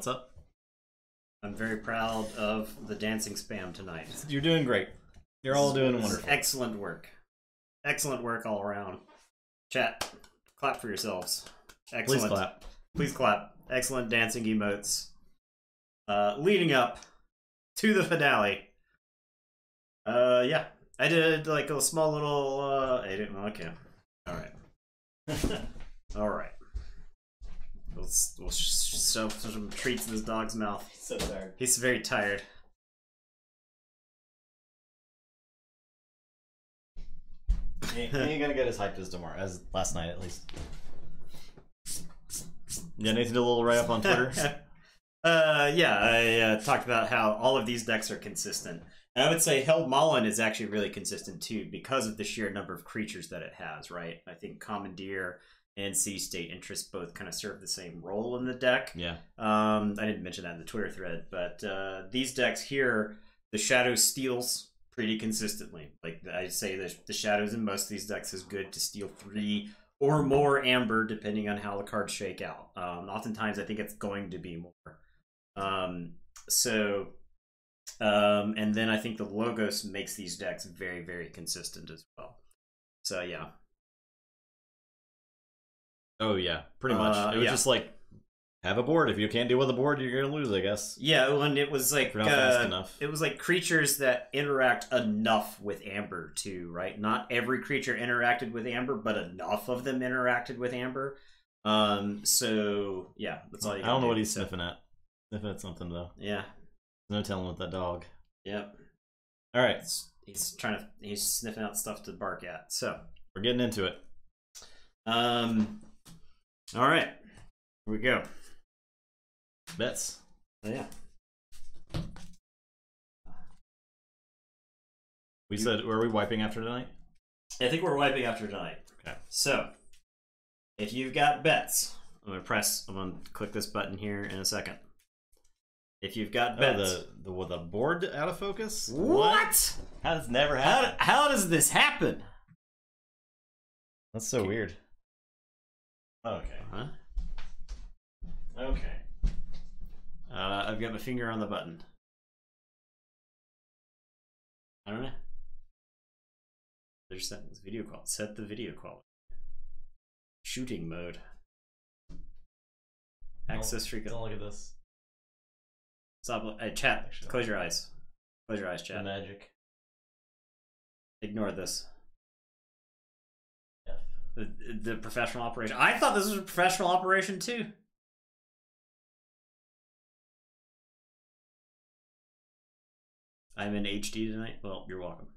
What's up? I'm very proud of the dancing spam tonight. You're doing great. You're all doing wonderful. Excellent work. Excellent work all around. Chat, clap for yourselves. Excellent. Please clap. Please clap. Excellent dancing emotes. Leading up to the finale. Yeah. I did like a small little edit. Okay. Alright. Alright. We'll shove some treats in this dog's mouth. He's so tired. He's very tired. He ain't gonna get as hyped as tomorrow, as last night at least. Yeah, Nathan did a little write-up on Twitter. Yeah, I talked about how all of these decks are consistent. And I would say Held Malin is actually really consistent too because of the sheer number of creatures that it has, right? I think Commandeer and Sea State Interest both kind of serve the same role in the deck. Yeah. I didn't mention that in the Twitter thread, but these decks here, the Shadow steals pretty consistently. Like I say, the Shadows in most of these decks is good to steal 3 or more Amber, depending on how the cards shake out. Oftentimes, I think it's going to be more. And then I think the Logos makes these decks very, very consistent as well. So yeah. Oh yeah, pretty much. It was just like, have a board. If you can't deal with a board, you're gonna lose, I guess. Yeah, and it was like fast enough. It was like creatures that interact enough with Amber too, right? Not every creature interacted with Amber, but enough of them interacted with Amber. So yeah, that's all you. I don't know what he's sniffing at. Sniffing at something though. Yeah. No telling with that dog. Yep. All right. He's sniffing out stuff to bark at. So we're getting into it. All right. Here we go. Bets. Oh, yeah. We said, were we wiping after tonight? I think we're wiping after tonight. Okay. So, if you've got bets, I'm gonna click this button here in a second. If you've got bets, the board out of focus. What? How does never happen? How does this happen? That's so weird. Okay. Huh? Okay. I've got my finger on the button. I don't know. There's settings. Video quality. Set the video quality. Shooting mode. Access frequency. Don't look at this. Stop. Chat. Close your eyes. Close your eyes, chat. The magic. Ignore this. F. The professional operation. I thought this was a professional operation too. I'm in HD tonight. Well, you're welcome.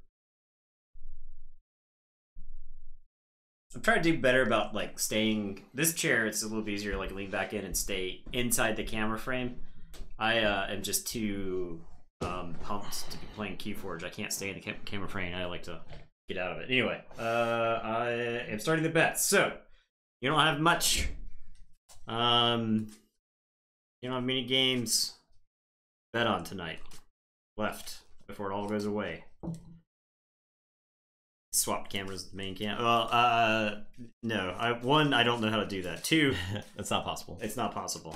I'm trying to do better about like staying. This chair, it's a little bit easier to like lean back in and stay inside the camera frame. I am just too pumped to be playing Keyforge. I can't stay in the camera frame. I like to get out of it. Anyway, I am starting the bets. So you don't have much. You don't have many games bet on tonight left before it all goes away. Swapped cameras, main cam. Well, no. One, I don't know how to do that. 2, it's not possible. It's not possible.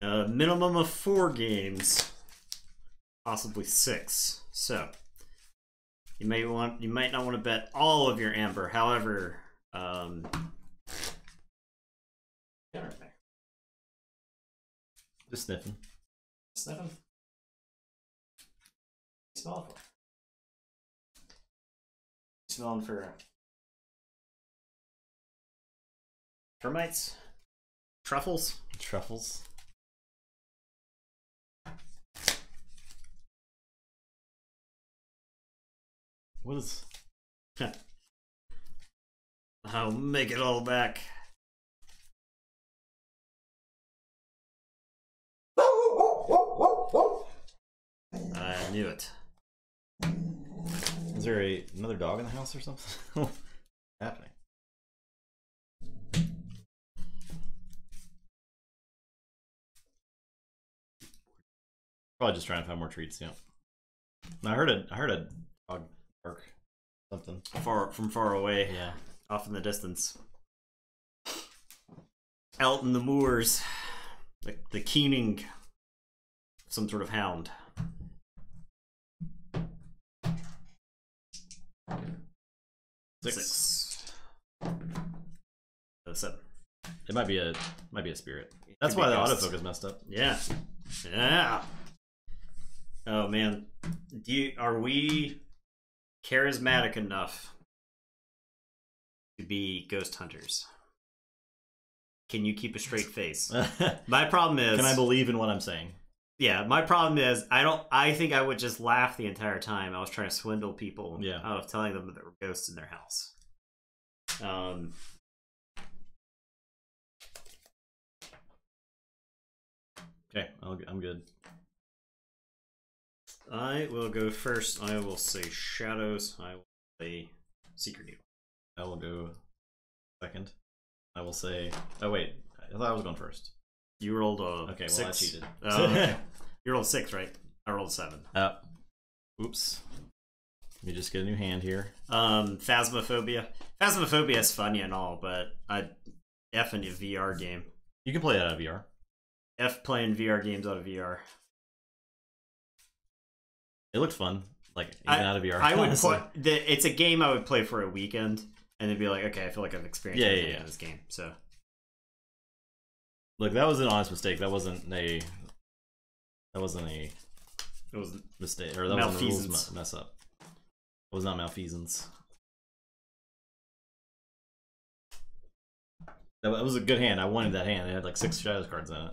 Minimum of 4 games, possibly 6. So you might not want to bet all of your Amber. However, just sniffing. Sniffing. Smell for. Smelling for termites, truffles. Truffles. What is? I'll make it all back. I knew it. Is there another dog in the house or something? What's happening? Probably just trying to find more treats. Yeah. I heard a dog bark. something. From far away. Yeah. Off in the distance. Out in the moors. The keening. Some sort of hound. Six. 7. It might be a spirit. That's why the autofocus messed up. Yeah. Yeah. Oh man. Are we charismatic enough to be ghost hunters? Can you keep a straight face? My problem is, can I believe in what I'm saying? Yeah, my problem is I think I would just laugh the entire time I was trying to swindle people out of telling them that there were ghosts in their house. Okay, I'm good. I will go first. I will say shadows. I will say secret needle. I will go second. I will say. Oh wait, I thought I was going first. You rolled okay. 6. Well, I cheated. Okay. You rolled 6, right? I rolled 7. Oops. Let me just get a new hand here. Phasmophobia. Phasmophobia is funny and all, but F in a VR game. You can play that out of VR. F playing VR games out of VR. It looked fun, like even out of VR. I would play. It's a game I would play for a weekend, and then be like, okay, I feel like I've experienced everything in this game. So, look, that was an honest mistake. That wasn't a. It was a mistake, or that was a rules mess up. It was not malfeasance. That was a good hand. I wanted that hand. It had like 6 shadows cards in it.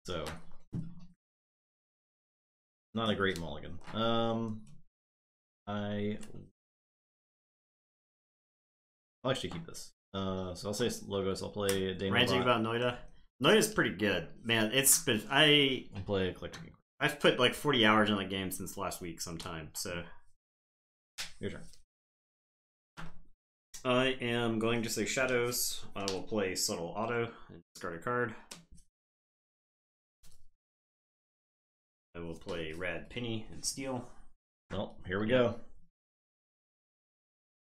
So, not a great mulligan. I'll actually keep this. So I'll say logos. I'll play Dana. Ranting about Noida. Noida's pretty good, man. It's been I'll play Eclectic. I've put like 40 hours in the game since last week sometime. So, your turn. I am going to say shadows. I will play subtle auto and discard a card. I will play Rad Penny and Steel. Well, here we go.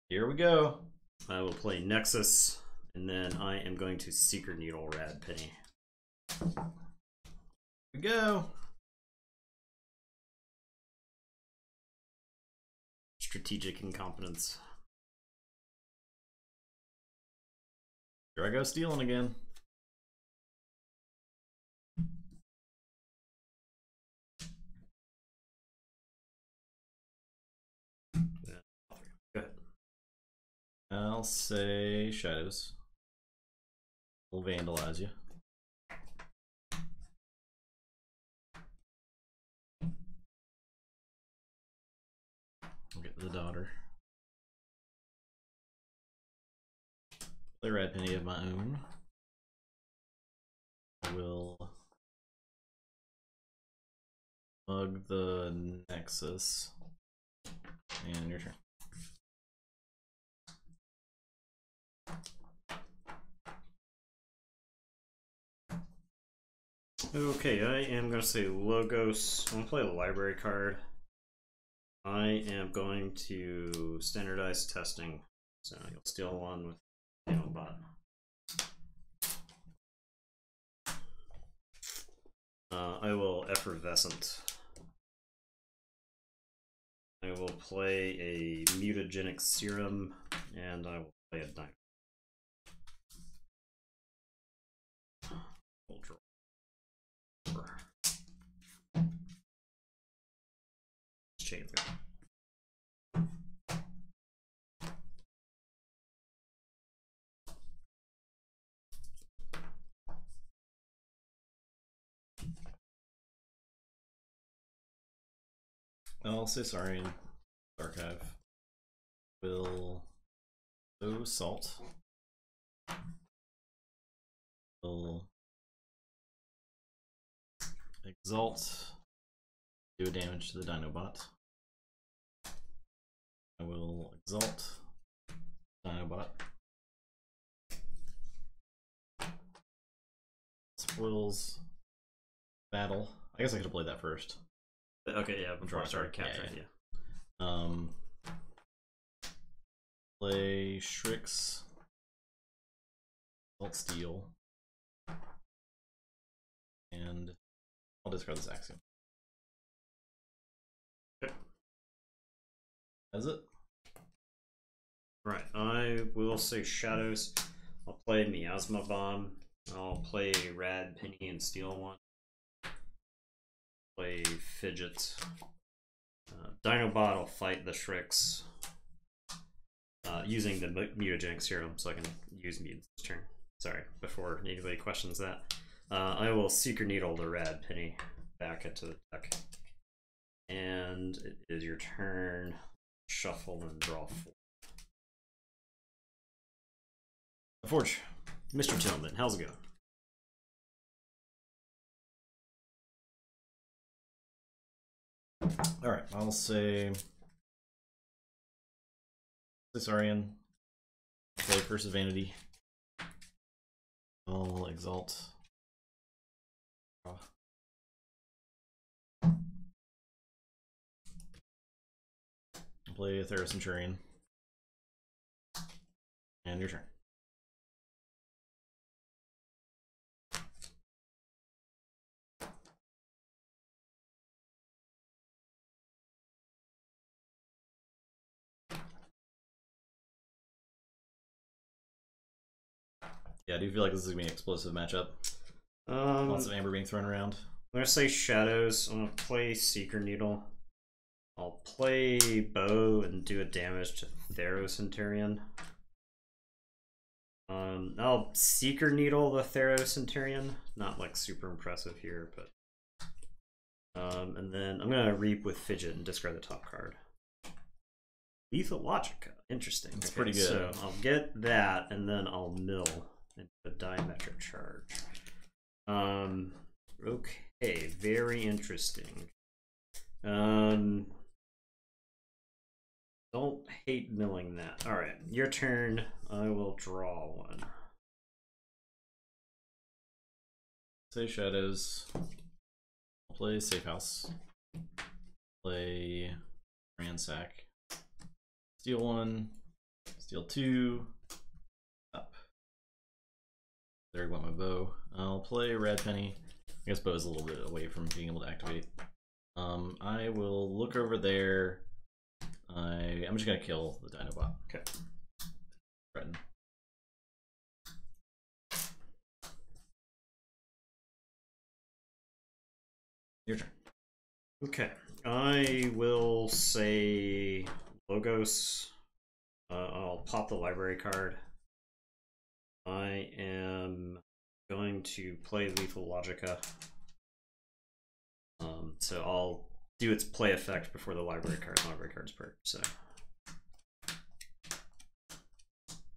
Here we go. I will play Nexus, and then I am going to Secret Needle Rad Penny. Here we go. Strategic incompetence. Here I go stealing again. Go ahead. I'll say shadows. We'll vandalize you. I'll get the daughter. Play Red Penny of my own. I will mug the Nexus. And your turn. Okay, I am going to say Logos. I'm going to play a library card. I am going to standardize testing. So you'll steal one with bot. I will Effervescent. I will play a Mutagenic Serum, and I will play a Dino. Ultra. Chain through. I'll say sorry in archive. Will do salt. Will exalt. Do damage to the Dinobot. I will exalt Dinobot. Spoils battle. I guess I could have played that first. Okay, yeah, before I started capturing, yeah. Play Shrix, Alt Steel, and I'll discard this Axiom. Okay. That's it. Right, I will say Shadows. I'll play Miasma Bomb. I'll play Rad Penny and steal one. Play Fidget. Dinobot will fight the Shrix. Using the mutagenic serum, so I can use mutants this turn. Sorry, before anybody questions that. I will Seeker Needle the Rad Penny back into the deck. And it is your turn. Shuffle and draw 4. Forge, Mr. Tillman, how's it going? All right, I'll say Saurian, play Curse of Vanity. I'll Exalt. I'll play Thera Centurion. And your turn. Yeah, I do feel like this is gonna be an explosive matchup. Lots of amber being thrown around. I'm gonna say Shadows. I'm gonna play Seeker Needle. I'll play Bow and do a damage to Thera Centurion. I'll Seeker Needle the Thera Centurion. Not like super impressive here, but and then I'm gonna Reap with Fidget and discard the top card. Lethal Logica, interesting. It's pretty good. So I'll get that, and then I'll mill into a diametric charge. Okay, very interesting. Don't hate milling that. All right, your turn. I will draw one. Say Shadows. I'll play Safe House. Play Ransack. Steal 1. Steal 2. Up. There I want my bow. I'll play Rad Penny. I guess bow is a little bit away from being able to activate. I will look over there. I'm just gonna kill the Dinobot. Okay. Threaten. Your turn. Okay. I will say Logos. I'll pop the library card. I am going to play Lethal Logica. So I'll do its play effect before the library card's perked. So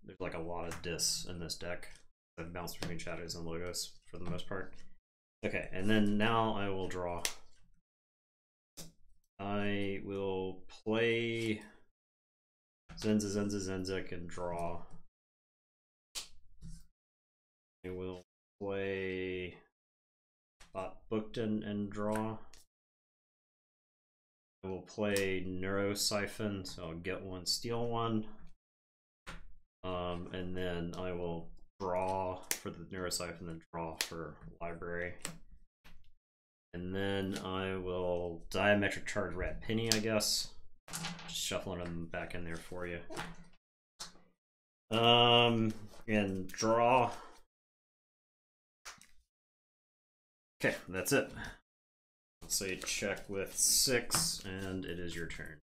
there's like a lot of dis in this deck. I've bounced between Shadows and Logos for the most part. Okay, and then now I will draw. I will play Zenzik and draw. I will play Bookton and draw. I will play Neurosiphon, so I'll get one, steal one. And then I will draw for the Neurosiphon, then draw for library. And then I will diametric charge Rat Penny, I guess. Just shuffling them back in there for you. And draw. Okay, that's it. Let's say check with 6, and it is your turn.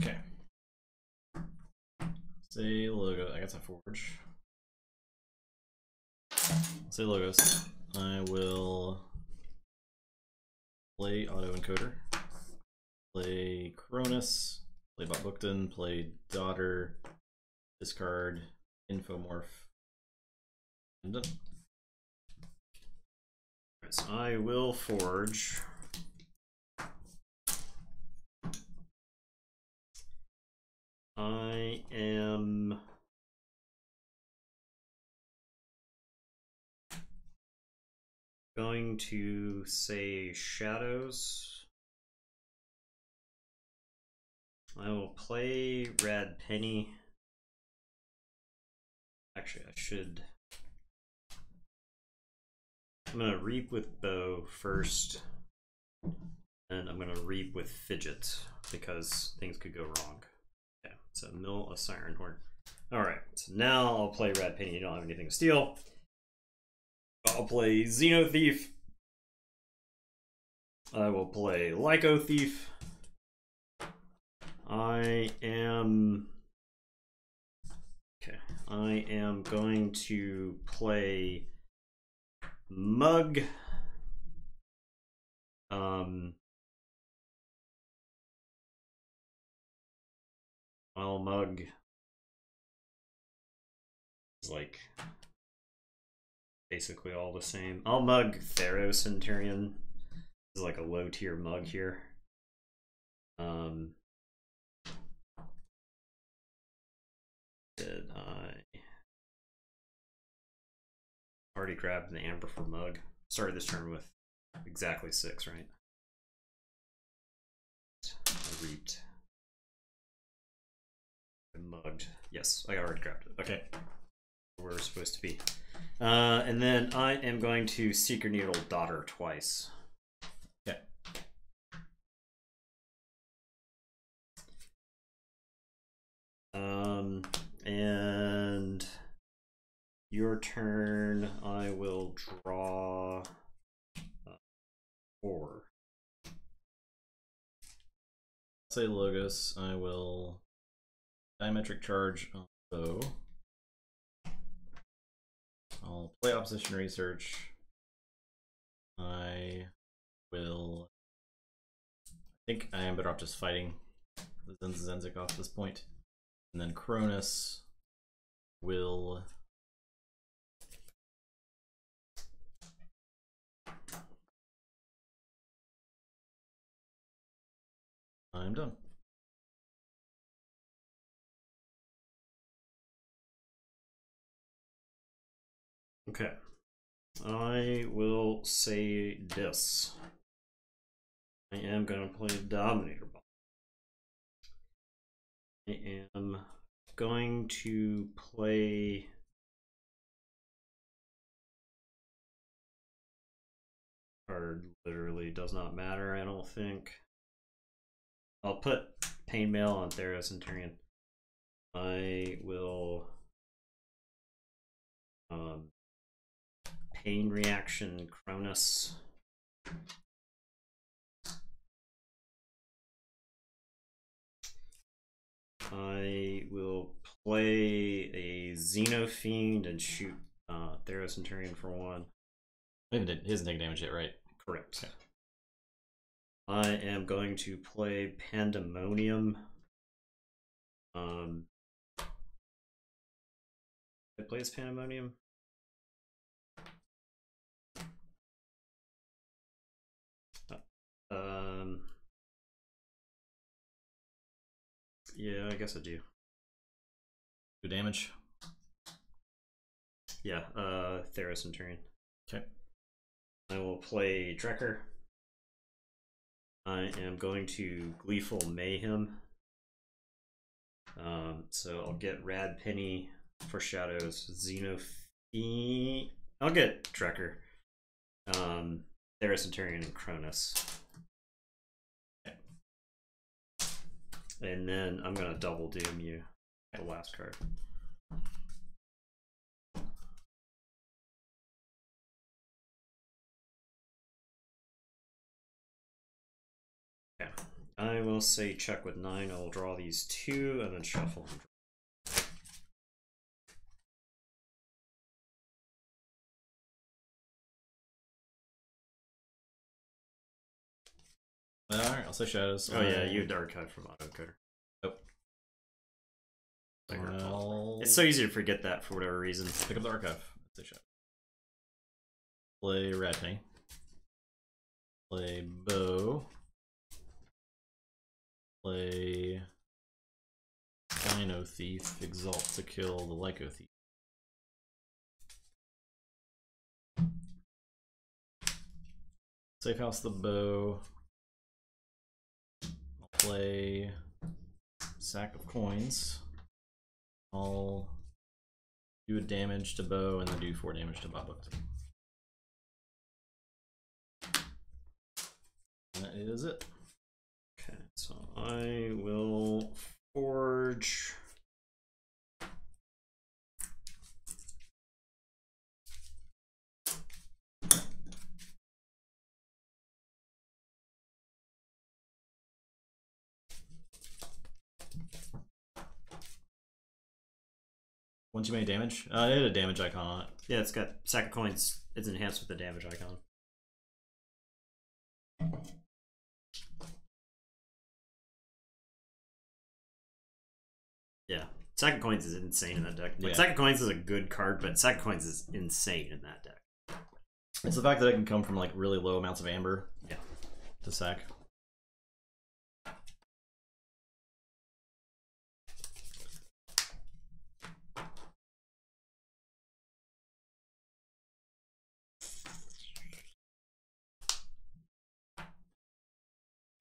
Okay. Say logo. I guess I forge. Say Logos. I will play Autoencoder. Play Cronus. Play Bot Bookton. Play Daughter. Discard Infomorph. And done. So I will forge. I am going to say Shadows. I will play Rad Penny. Actually, I should. I'm gonna reap with bow first, and I'm gonna reap with fidget because things could go wrong. Okay, so mill a siren horn. All right, so now I'll play Rad Penny. You don't have anything to steal. I'll play Xeno Thief. I will play Lyco Thief. I am going to play Mug. Well, Mug is like basically all the same. I'll Mug Thero Centurion. Is like a low tier Mug here. Did I already grabbed the Amber for Mug? Started this turn with exactly 6, right? I reaped. I mugged. Yes, I already grabbed it. Okay. Where we're supposed to be. And then I am going to Seeker Needle Daughter twice. Okay. And your turn, I will draw 4. Say Logos, I will diametric charge on bow. I'll play opposition research. I think I am better off just fighting the Zenzik off this point. And then Cronus will I'm done. Okay. I will say this. I am going to play Dominator Ball. I am going to play card literally does not matter, I don't think. I'll put Pain Mail on Thero Centurion. I will Pain Reaction Cronus. I will play a Xenofiend and shoot Thero Centurion for 1. He hasn't taken damage yet, right? Correct. Okay. I am going to play Pandemonium. I play as Pandemonium. Yeah, I guess I do. Do damage. Yeah, Thero Centurion. Okay. I will play Drekker. I am going to Gleeful Mayhem. So I'll get Rad Penny for Shadows, Xenofiend. I'll get Drekker. Thero Centurion and Cronus. Okay. And then I'm gonna double doom you, the last card. Okay. I will say check with 9. I will draw these 2 and then shuffle. Alright, I'll say Shadows. Oh yeah, you had Archive from Autocoder. Nope. It's so easy to forget that for whatever reason. Pick up the Archive. Say Shadows. Play Rad Penny. Play Bow. Play Dino Thief. Exalt to kill the Lyco Thief. Safe house the bow. I'll play sack of coins. I'll do a damage to Bo and then do 4 damage to Bob. That is it. Okay, so I will forge. Once you make damage, it had a damage icon on it. Yeah, it's got sack of coins. It's enhanced with the damage icon. Yeah, sack of coins is insane in that deck. Like, sack of coins is a good card, but sack of coins is insane in that deck. It's the fact that it can come from like really low amounts of amber. Yeah. To sack.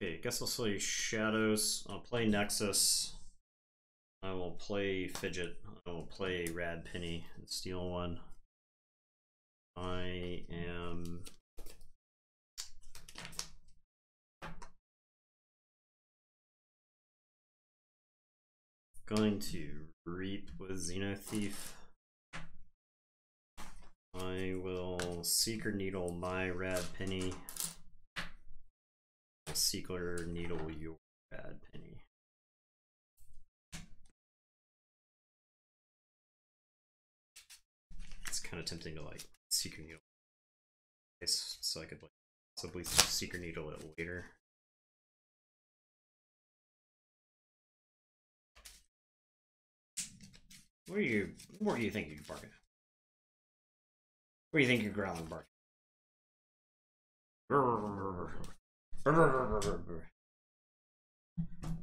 Okay, I guess I'll play Shadows. I'll play Nexus. I will play Fidget. I will play Rad Penny and steal 1. I am going to Reap with Xenothief. I will Seeker Needle my Rad Penny. Seeker Needle your Rad Penny. It's kind of tempting to like Seeker Needle, so I could like possibly Seeker Needle it later. What do you think you can bargain? What do you think you're growling bargain?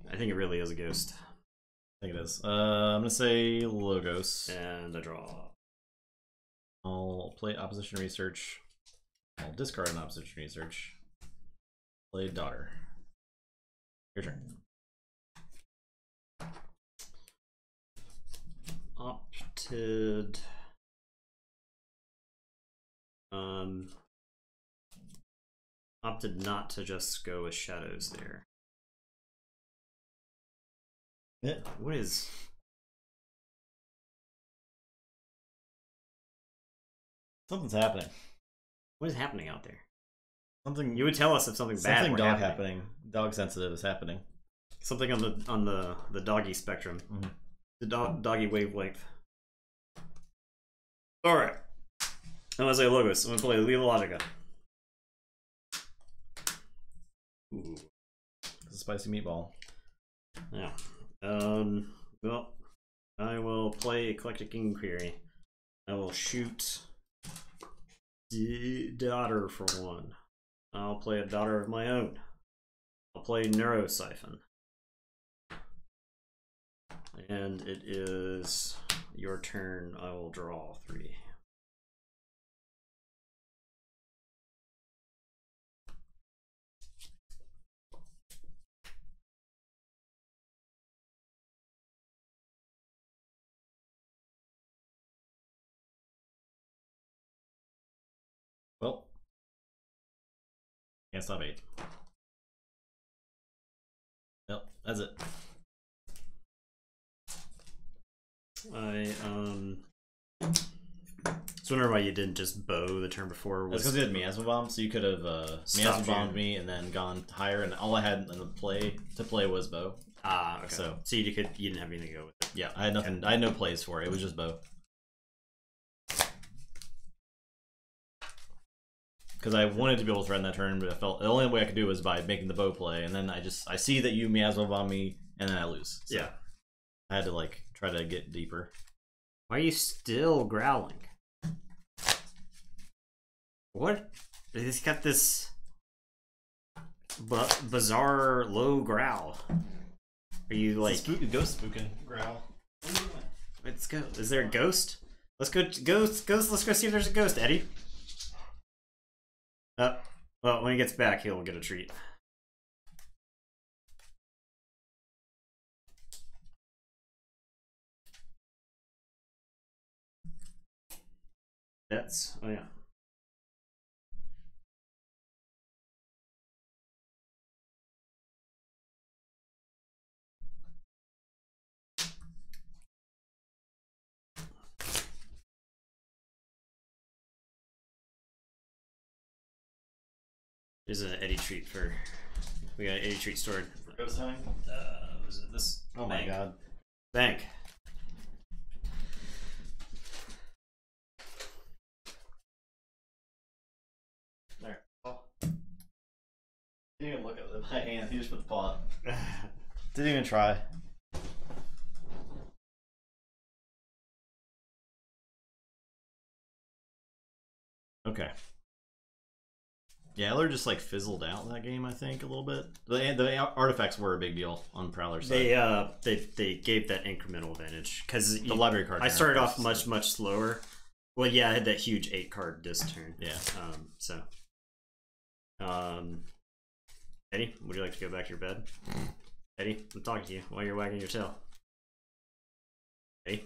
I think it really is a ghost. I think it is. I'm gonna say Logos. And a draw. I'll play Opposition Research. I'll discard an Opposition Research. Play Daughter. Your turn. Opted. Opted not to just go with Shadows there. Yeah. What is... Something's happening. What is happening out there? Something. You would tell us if something bad Something were dog happening. Dog sensitive is happening. Something on the doggy spectrum. Mm-hmm. The doggy wavelength. Alright. I'm gonna say Logos. I'm gonna play Lila Logica. Ooh. It's a spicy meatball. Yeah. Well, I will play Eclectic Inquiry. I will shoot Daughter for 1. I'll play a Daughter of my own. I'll play Neurosiphon. And it is your turn. I will draw 3. Well, can't stop 8. Yep, that's it. I was wondering why you didn't just bow the turn before. That's because you had Miasma Bomb, so you could have Miasma Bombed me and then gone higher, and all I had in the play was bow. Ah, okay. So you didn't have anything to go with it. Yeah, I had nothing. Okay. I had no plays for it. It was just bow. Because I wanted to be able to threaten that turn, but I felt the only way I could do it was by making the bow play, and then I see that you Miasma Bomb me, and then I lose. So yeah, I had to like try to get deeper. Why are you still growling? What? He's got this bizarre low growl. Are you like ghost spooking growl? Let's go. Is there a ghost? Let's go. Ghost. Let's go see if there's a ghost, Eddie. Well, when he gets back, he'll get a treat. That's oh yeah. There's an Eddie treat for. We got an Eddie treat stored. Ghost hunting? Was it this? Oh my god. Bank. There. Oh. Didn't even look at my hand. He just put the pot. Didn't even try. Okay. Yeah, Eller just like fizzled out in that game, I think, a little bit. The artifacts were a big deal on Prowler's side. They gave that incremental advantage because the library card. I started off much slower. Well, yeah, I had that huge 8-card disc turn. Yeah. Eddie, would you like to go back to your bed? Eddie, I'm talking to you while you're wagging your tail. Eddie,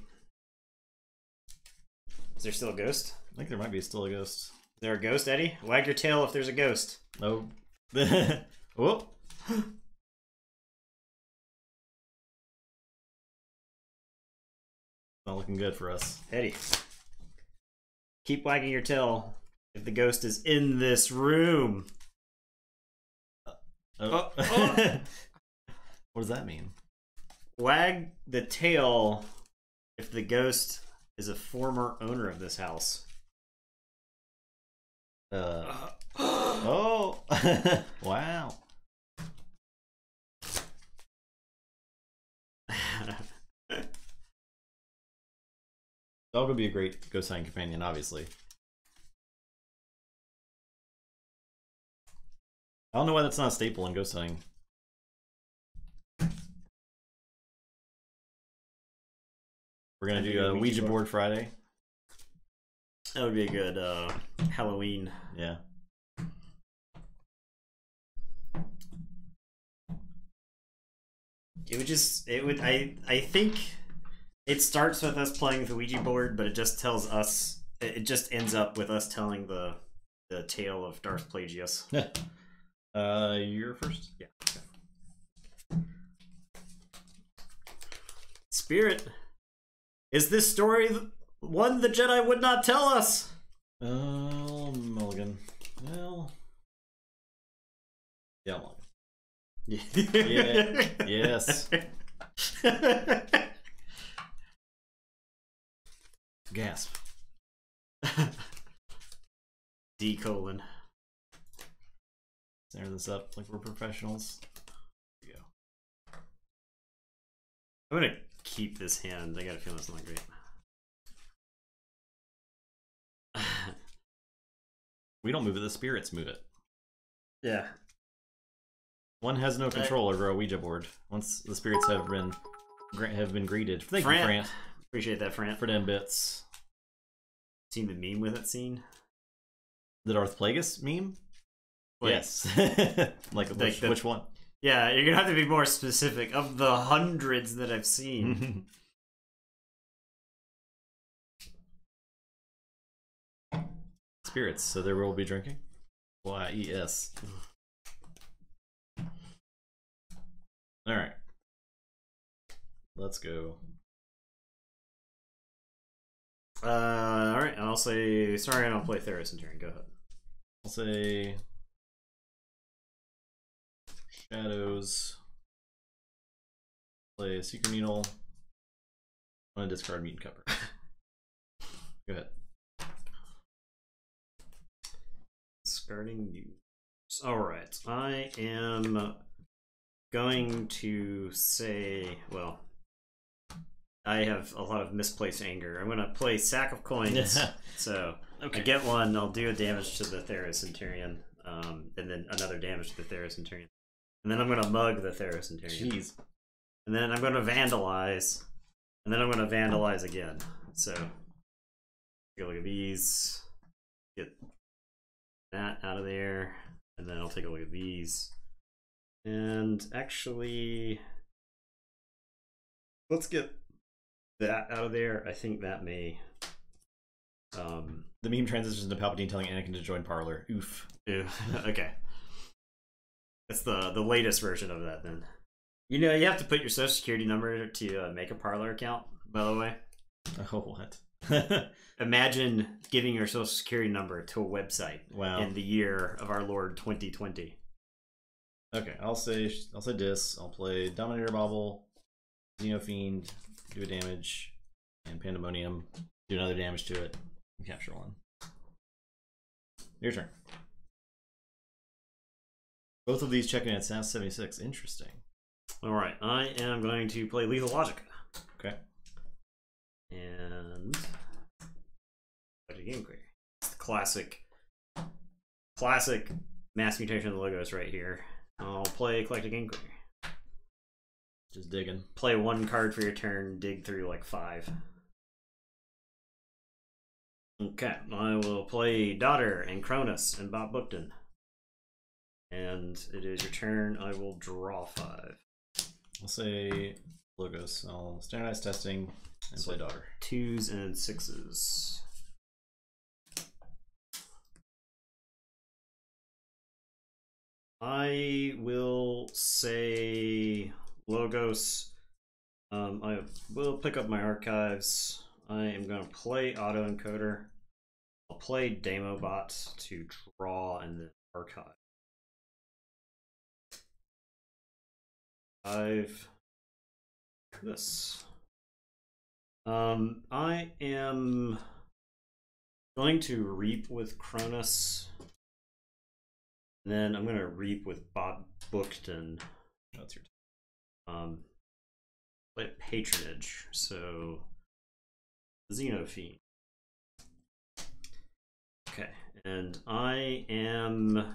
is there still a ghost? I think there might be still a ghost. Is there a ghost, Eddie? Wag your tail if there's a ghost. Oh. Whoop. Not looking good for us. Eddie, keep wagging your tail if the ghost is in this room. Oh. What does that mean? Wag the tail if the ghost is a former owner of this house. Oh. Wow. Dog would be a great ghost hunting companion, obviously. I don't know why that's not a staple in ghost hunting. We're gonna do a Ouija board Friday. That would be a good Halloween. Yeah. I think it starts with us playing the Ouija board, but it just tells us, it just ends up with us telling the tale of Darth Plagueis. You're first? Yeah. Spirit, is this story one the Jedi would not tell us? Oh, Mulligan. Well. Yeah, Mulligan. Yeah. Yes. Gasp. D colon. Center this up like we're professionals. There we go. I'm gonna keep this hand. I got a feeling it's not great. We don't move it, the spirits move it. Yeah. One has no control over a Ouija board once the spirits have been greeted. Thank you, Frant. Appreciate that, Frant. For them bits. Seen the meme with that scene? The Darth Plagueis meme? Wait. Yes. Which one? Yeah, you're gonna have to be more specific. Of the hundreds that I've seen. Spirits, so there will be drinking? Y-E-S. Alright. Let's go. Alright, and I'll say, sorry I don't play Theros and Tyrion, go ahead. I'll say Shadows. Play a Secret Needle. I'm gonna discard Mutant Cover. Go ahead. Discarding you. Alright, I am going to say, well, I have a lot of misplaced anger. I'm gonna play Sack of Coins. So okay. I get one, I'll do a damage to the Theros Centurion, and then another damage to the Theros Centurion. And then I'm gonna mug the Theros Centurion. Jeez. And then I'm gonna vandalize. And then I'm gonna vandalize again. So take a look at these. Get that out of there. And then I'll take a look at these. And actually, let's get that out of there. I think that may The meme transitions to Palpatine telling Anakin to join Parlor. Oof. Ew. Okay. That's the latest version of that then. You know, you have to put your social security number to make a Parlor account, by the way. Oh, what? Imagine giving your social security number to a website in the year of our Lord 2020. Okay, I'll say dis. I'll play Dominator Bobble, Xenofiend, do a damage, and Pandemonium, do another damage to it, and capture one. Your turn. Both of these checking at SAS 76. Interesting. Alright, I am going to play Lethal Logic. Okay. And Game Query. It's the classic mass mutation of the logos right here. I'll play Collected Game Query. Just digging. Play one card for your turn, dig through like 5. Okay, I will play Daughter and Cronus and Bob Bookton. And it is your turn. I will draw 5. I'll say logos. I'll standardize testing and play Daughter. 2s and 6s. I will say logos. I will pick up my archives. I am going to play autoencoder. I'll play Demobot to draw and then archive. This. I am going to reap with Cronus. And then I'm gonna reap with Bob Bookton. That's your turn. Play Patronage, so Xenofiend. Okay, and I'm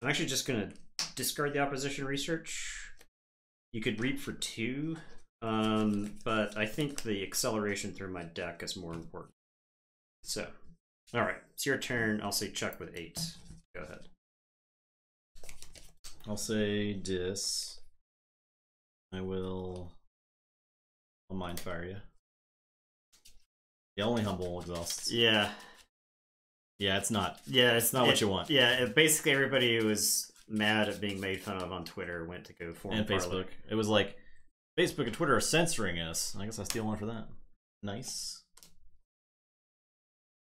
actually just gonna discard the opposition research. You could reap for 2, but I think the acceleration through my deck is more important. So. Alright, it's your turn. I'll say check with 8. Go ahead. I'll say dis. I'll mind fire you. Yeah, only humble exhausts. Yeah. Yeah, it's not. Yeah, it's not what you want. Yeah, basically everybody who was mad at being made fun of on Twitter went to go form and Facebook. It was like Facebook and Twitter are censoring us. I guess I steal one for that. Nice.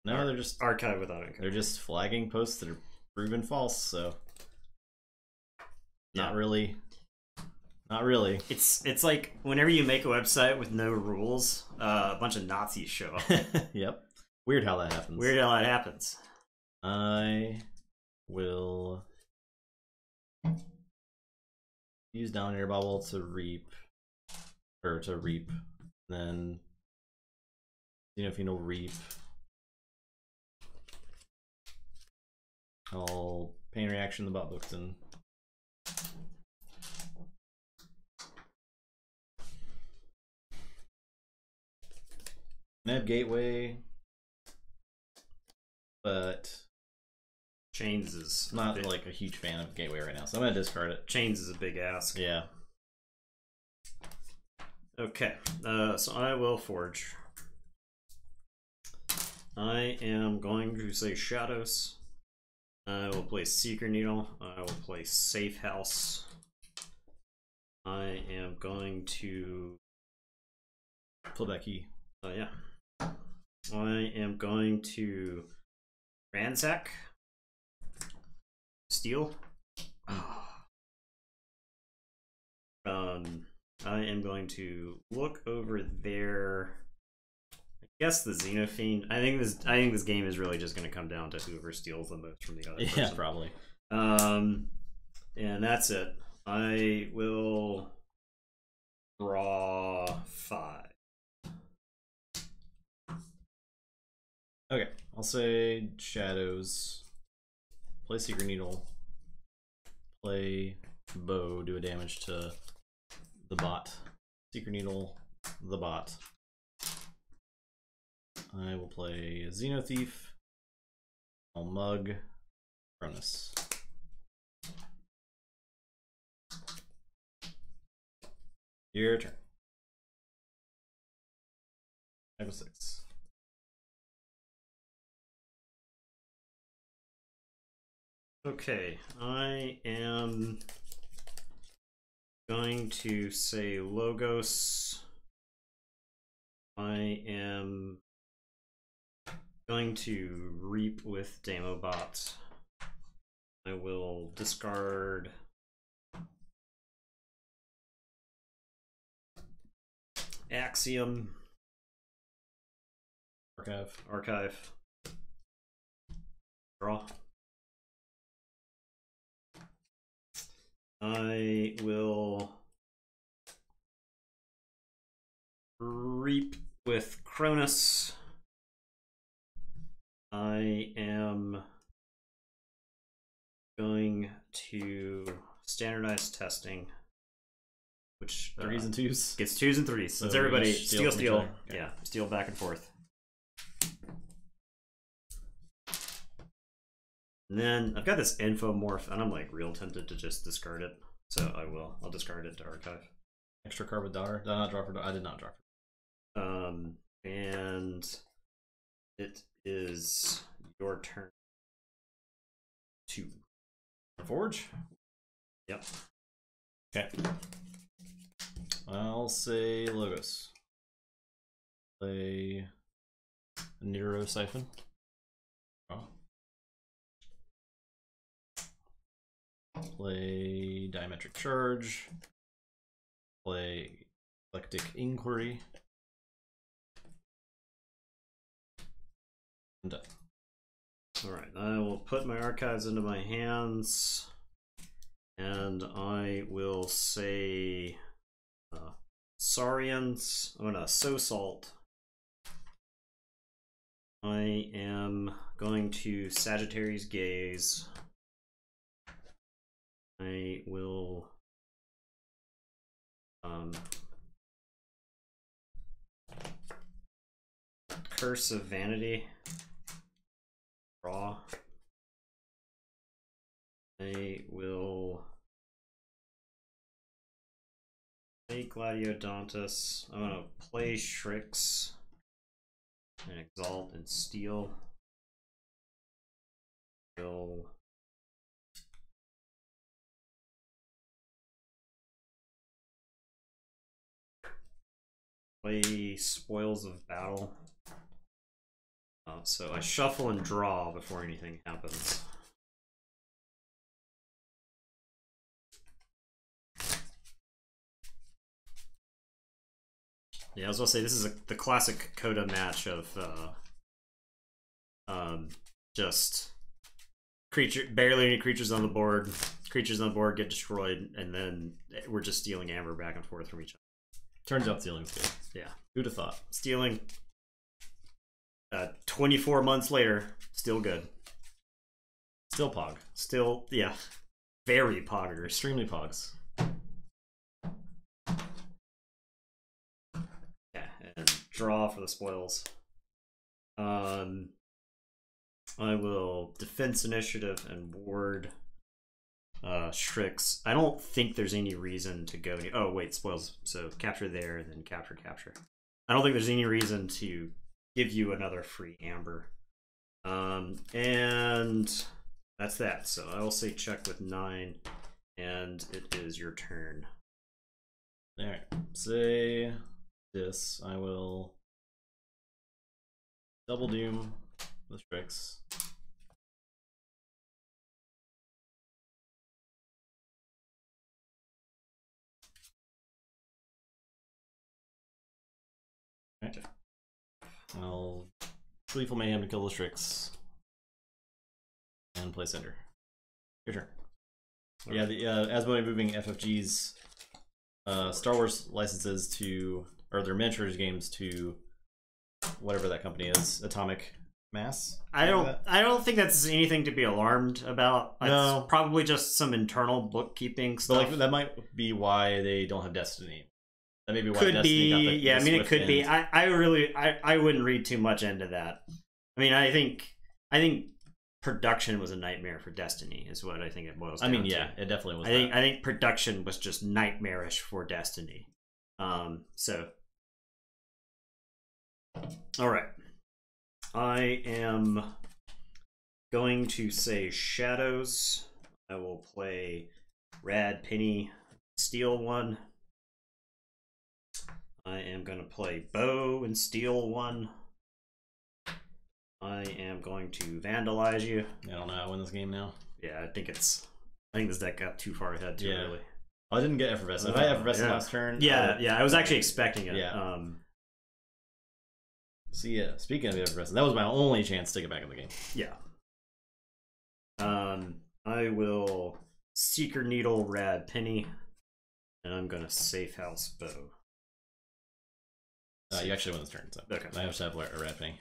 No, they're just archive with autoencoder. They're just flagging posts that are proven false. So, not really. Not really. It's like whenever you make a website with no rules, a bunch of Nazis show up. Yep. Weird how that happens. Weird how that happens. I will use Dominator Bobble to reap, then Xenofiend will reap. I'll Pain Reaction the Bob Bookton. Neb Gateway, but Chains is not like a huge fan of Gateway right now, so I'm gonna discard it. Chains is a big ask. Yeah. Okay, so I will Forge. I am going to say Shadows. I will play Seeker Needle. I will play Safe House. I am going to pull that key. Oh yeah. I am going to Ransack. Steal. I am going to look over there. I guess the Xenofiend. I think this game is really just going to come down to whoever steals the most from the other person. Yeah, probably. And that's it. I will draw 5. Okay, I'll say Shadows. Play Secret Needle. Play Bow. Do a damage to the bot. Secret Needle, the bot. I will play Xenothief. I'll mug Cronus. Your turn. of 6. Okay, I am going to say Logos. I am going to Reap with Damobot. I will discard Axiom. Archive. Draw. I will Reap with Cronus. I am going to standardize testing, which 3s and 2s gets 2s and 3s. So it's everybody steal. Okay. Yeah, steal back and forth. And then I've got this infomorph, and I'm like real tempted to just discard it. So I will. I'll discard it to archive. Extra card with Dar. Did I not draw for Dar? I did not draw for And it is your turn. 2. Forge? Yep. Okay. I'll say Logos. Play Nero Siphon. Oh. Play Diametric Charge. Play Eclectic Inquiry. And done. Alright, I will put my archives into my hands, and I will say Saurians. I'm gonna So Salt. I am going to Sagittarius Gaze. I will Curse of Vanity. Draw. I will play Gladiodontus. I'm gonna play Shrix and Exalt and Steal. Will play Spoils of Battle. So I shuffle and draw before anything happens. Yeah, I was gonna say this is the classic Coda match of just barely any creatures on the board. Creatures on the board get destroyed, and then we're just stealing amber back and forth from each other. Turns out stealing's good. Yeah. Who'd have thought? Stealing 24 months later, still good. Still pog. Still, yeah. Very poggers. Extremely pogs. Yeah, and draw for the spoils. I will Defense Initiative and Ward Shrix. I don't think there's any reason to go... Oh, wait, spoils. So capture there, and then capture. I don't think there's any reason to give you another free amber. And that's that. So I will say check with 9, and it is your turn. Alright, say this. I will double doom with Shrix. Okay. I'll Gleeful Mayhem to kill the Strix. And play Cinder. Your turn. Okay. Yeah, the Asmodee moving FFG's Star Wars licenses to, or their miniatures games to whatever that company is, Atomic Mass. I don't think that's anything to be alarmed about. No. It's probably just some internal bookkeeping stuff. But like that might be why they don't have Destiny. That may be why could Destiny be, got yeah. I mean, it could be. end. I wouldn't read too much into that. I mean, I think production was a nightmare for Destiny, is what I think it boils down to. I mean, yeah, it definitely was. I think production was just nightmarish for Destiny. So All right. I am going to say Shadows. I will play Rad Penny, steal one. I am going to play Bow and steal one. I am going to vandalize you. I don't know how to win this game now. Yeah, I think this deck got too far ahead too early. I didn't get Effervescent. If I had Effervescent last turn... Yeah, I was actually expecting it. Yeah. Speaking of Effervescent, that was my only chance to get back in the game. Yeah. I will Seeker Needle Rad Penny, and I'm going to Safe House Bow. You actually win this turn, so okay. I have to have a Rad Penny.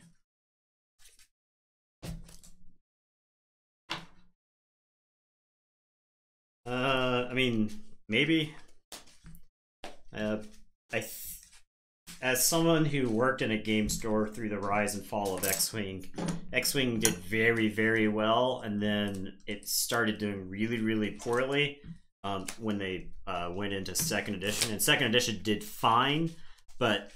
I mean, maybe. As someone who worked in a game store through the rise and fall of X-Wing, X-Wing did very, very well, and then it started doing really, really poorly when they went into second edition. And second edition did fine, but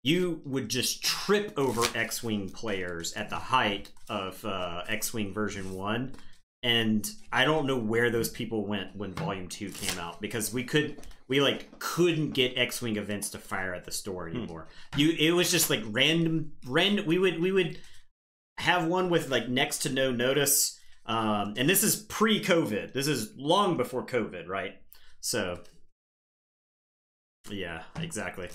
you would just trip over X-Wing players at the height of X-Wing version 1. And I don't know where those people went when Volume 2 came out, because we couldn't get X-Wing events to fire at the store anymore. It was just like random. We would have one with like next to no notice, and this is pre-COVID. This is long before COVID, right? So, yeah, exactly.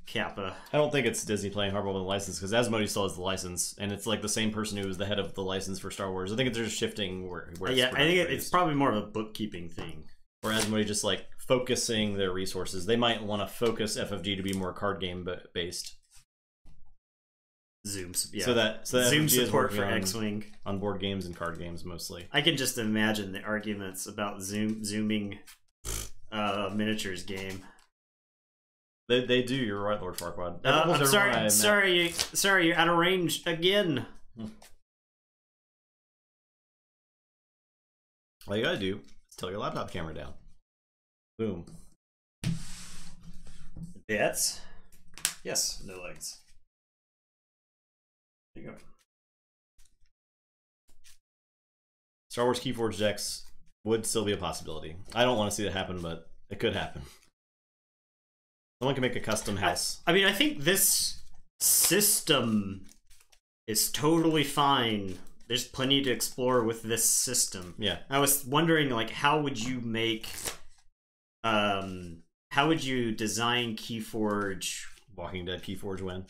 Kappa. I don't think it's Disney playing hardball with the license, because Asmodee still has the license, and it's like the same person who was the head of the license for Star Wars. I think they're just shifting where yeah, I think it's probably more of a bookkeeping thing. Or Asmodee just like focusing their resources. They might want to focus FFG to be more card game based. Zooms, yeah. So that Zoom FFG support for X-Wing on board games and card games mostly. I can just imagine the arguments about zooming miniatures game. They do. You're right, Lord Farquaad. I'm sorry, you're out of range again. All you gotta do is tilt your laptop camera down. Boom. Bets? Yes, no legs. There you go. Star Wars Keyforge decks would still be a possibility. I don't want to see that happen, but it could happen. Someone can make a custom house. I mean, I think this system is totally fine. There's plenty to explore with this system. Yeah. I was wondering, like, how would you design Keyforge? Walking Dead Keyforge win.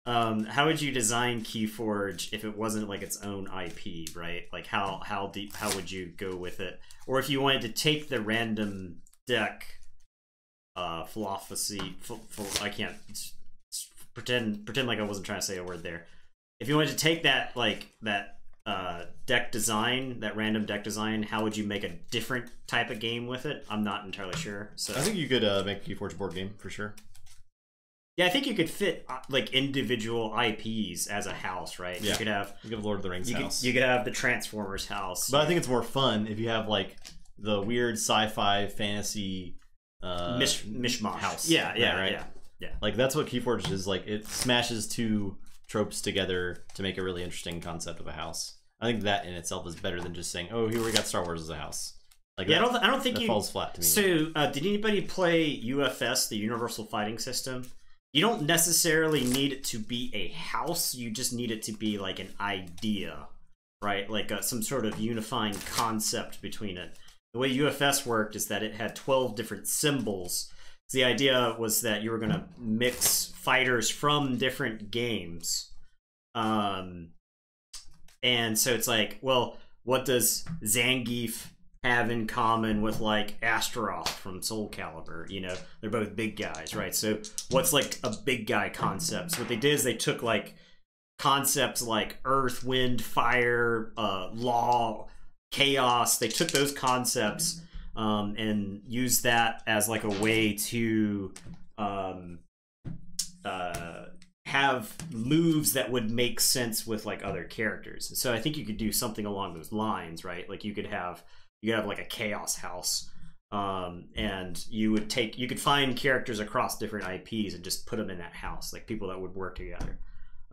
How would you design Keyforge if it wasn't like its own IP, right? Like, how deep? How would you go with it? Or if you wanted to take the random deck philosophy, I can't pretend like I wasn't trying to say a word there. If you wanted to take that deck design, that random deck design, how would you make a different type of game with it? I'm not entirely sure. So I think you could make a Keyforge board game for sure. Yeah, I think you could fit like individual IPs as a house, right? Yeah. You could have Lord of the Rings house. You could have the Transformers house. But I think it's more fun if you have like the weird sci-fi fantasy mishmash house. Yeah. Like that's what Keyforge is like. It smashes two tropes together to make a really interesting concept of a house. I think that in itself is better than just saying, "Oh, here we got Star Wars as a house." Like yeah, I don't think that falls flat to me. So, did anybody play UFS, the Universal Fighting System? You don't necessarily need it to be a house. You just need it to be like an idea, right? Like some sort of unifying concept between it. The way UFS worked is that it had 12 different symbols. So the idea was that you were going to mix fighters from different games. And so it's like, well, what does Zangief have in common with like Astaroth from Soul Calibur? You know, they're both big guys, right? So what's like a big guy concept? So what they did is they took like concepts like earth, wind, fire, law, chaos. They took those concepts and used that as like a way to have moves that would make sense with like other characters. So I think you could do something along those lines, right? Like you could have like a chaos house And you could find characters across different IPs and just put them in that house, like people that would work together.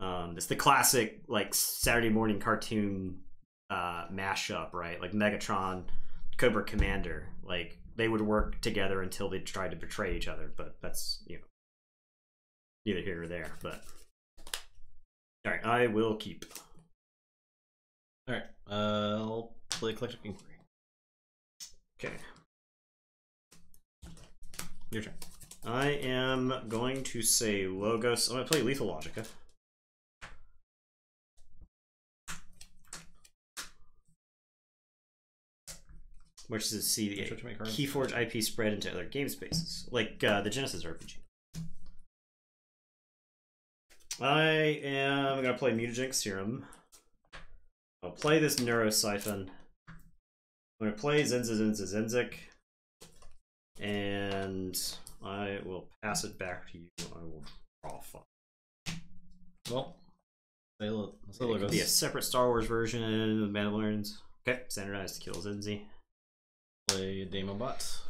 It's the classic like Saturday morning cartoon mashup, right? Like Megatron, Cobra Commander, like they would work together until they tried to betray each other. But that's, you know, neither here or there. But all right, I will keep. All right, I'll play Collective Inquiry. Okay. Your turn. I am going to say Logos. I'm going to play Lethal Logica. Which is to see the Keyforge IP spread into other game spaces, like the Genesis RPG. I am going to play Mutagen Serum. I'll play this Neurosiphon. I'm going to play Zenzik. And I will pass it back to you. I will draw 5. Well, it could be a separate Star Wars version of Mandalorians. Okay, standardized to kill Zenzi. Play Damobot.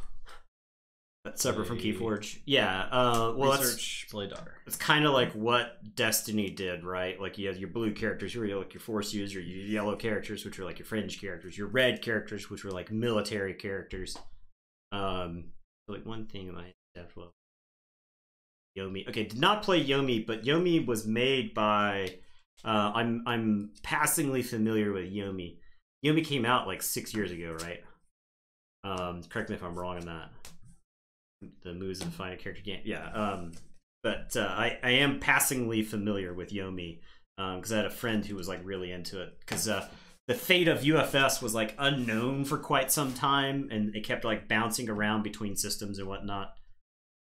That's separate from Keyforge. Yeah. Well, Research. Play Daughter. It's kind of like what Destiny did, right? Like you have your blue characters, who are like your Force user, your yellow characters, which are like your fringe characters, your red characters, which were like military characters. Like one thing I have well, Yomi. Okay, did not play Yomi, but Yomi was made by. I'm passingly familiar with Yomi. Yomi came out like 6 years ago, right? Correct me if I'm wrong on that. The moves and find a character game, yeah. But I am passingly familiar with Yomi because I had a friend who was like really into it because the fate of UFS was like unknown for quite some time, and it kept like bouncing around between systems and whatnot.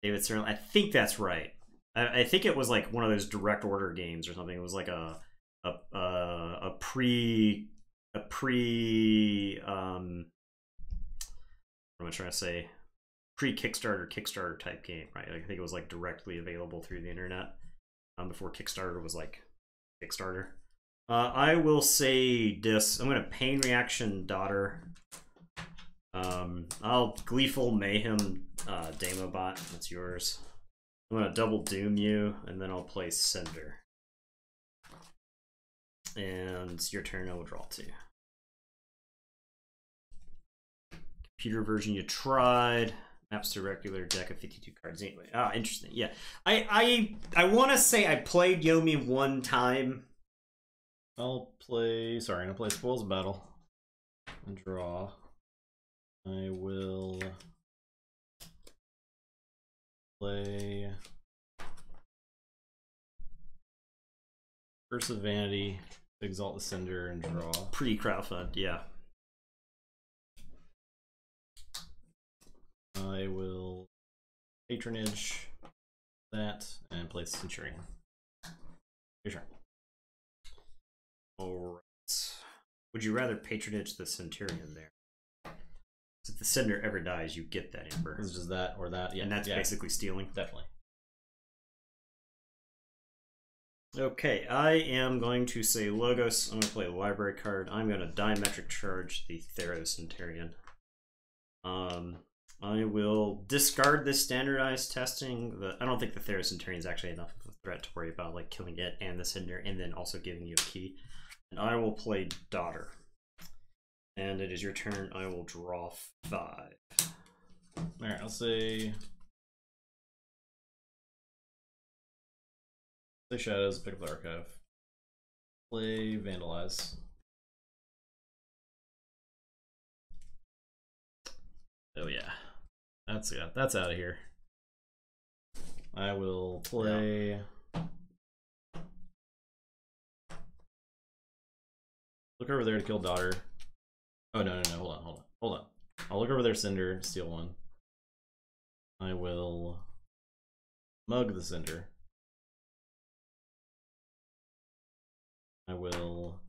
David Stern, I think that's right. I think it was like one of those direct order games or something. It was like a pre what am I trying to say? Kickstarter type game, right? Like, I think it was like directly available through the internet before Kickstarter was like Kickstarter. I will say this. I'm going to Pain Reaction Daughter. I'll Gleeful Mayhem Damobot. That's yours. I'm going to double Doom you, and then I'll play Cinder. And it's your turn. I will draw 2. Computer version you tried. Maps to regular deck of 52 cards. Anyway, interesting. Yeah, I want to say I played Yomi one time. I'm gonna play Spoils of Battle and draw. I will play Curse of Vanity, Exalt the Cinder, and draw. Pre-crowdfund, yeah. I will Patronage that and play Centurion. Your turn. Alright. Would you rather Patronage the Centurion there? If the Cinder ever dies, you get that Ember. It's just that or that, yeah. And that's basically stealing? Definitely. Okay, I am going to say Logos. I'm going to play a library card. I'm going to diametric charge the Theros Centurion. I will discard this standardized testing. I don't think the Theros Centurion is actually enough of a threat to worry about, like killing it and the Cinder, and then also giving you a key. And I will play Daughter. And it is your turn. I will draw 5. Alright, I'll say Shadows, pick up the Archive. Play Vandalize. Oh yeah. That's out of here. I will play look over there to kill Daughter. Oh no, hold on. I'll look over there, Cinder, steal 1. I will mug the Cinder. I will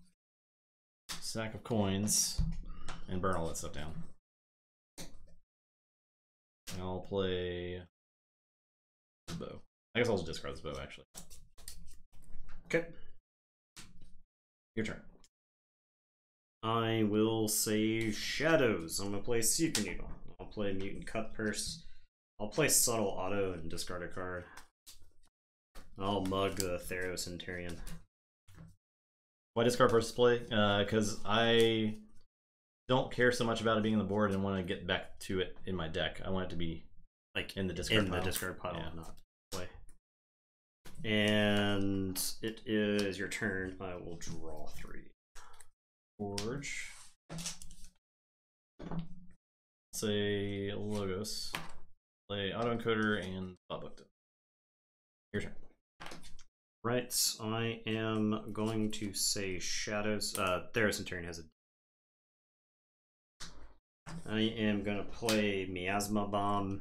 sack of coins and burn all that stuff down. And I'll play the bow. I guess I'll just discard this bow actually. Okay. Your turn. I will say Shadows. I'm gonna play Seeker Needle. I'll play Mutant Cut Purse. I'll play Subtle Auto and discard a card. I'll mug the Theros Centurion. Why discard versus play? Because I don't care so much about it being on the board and want to get back to it in my deck. I want it to be like in the discard pile. The discard pile, yeah. not play. And it is your turn. I will draw 3. Forge. Say Logos. Play Autoencoder and Bob Bookton. Your turn. Right, I am going to say Shadows. Theros Centurion has a. I am going to play Miasma Bomb.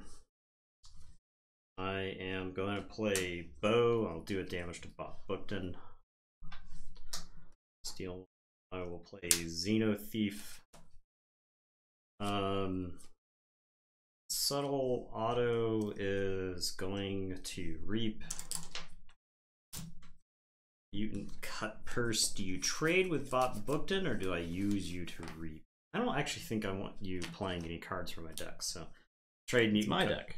I am going to play Bow. I'll do a damage to Bob Bookton. Steal. I will play Xeno Thief. Subtle Auto is going to Reap. Mutant Cut Purse. Do you trade with Bob Bookton or do I use you to Reap? I don't actually think I want you playing any cards from my deck, so trade Mutant. It's my deck.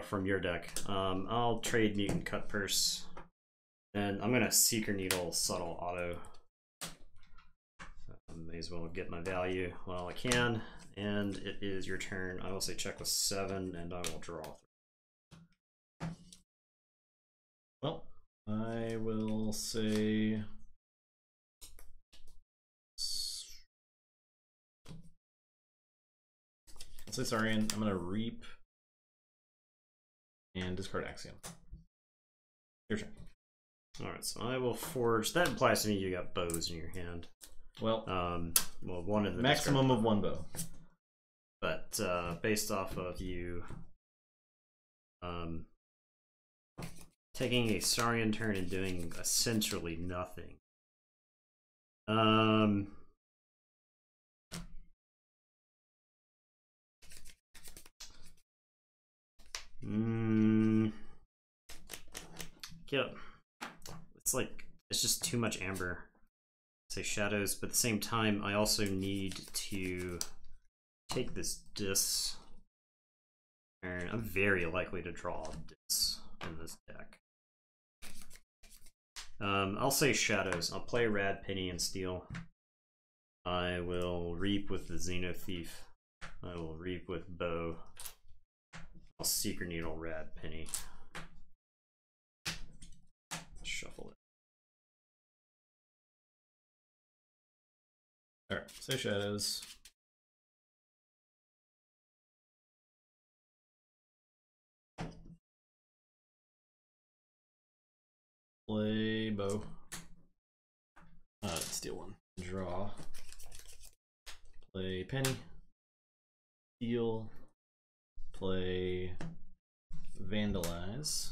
From your deck. I'll trade Mutant Cut Purse. And I'm gonna Seeker Needle Subtle Auto. May as well get my value while I can. And it is your turn. I will say check with 7 and I will draw 3. Well, I will say Saurian. I'm gonna Reap and discard Axiom. Your turn. Alright, so I will Forge. That implies to me you got bows in your hand. Well, well, one of the maximum of 1 bow. But based off of you taking a Saurian turn and doing essentially nothing. Yeah, it's just too much amber. Say Shadows, but at the same time, I also need to take this Dis. And I'm very likely to draw Dis in this deck. I'll say Shadows. I'll play Rad Penny and Steal. I will Reap with the Xeno Thief. I will Reap with Bow. I'll Seeker Needle Rad Penny. Shuffle it. Alright, say Shadows. Play Bow. Steal 1. Draw. Play Penny. Steal. Play Vandalize.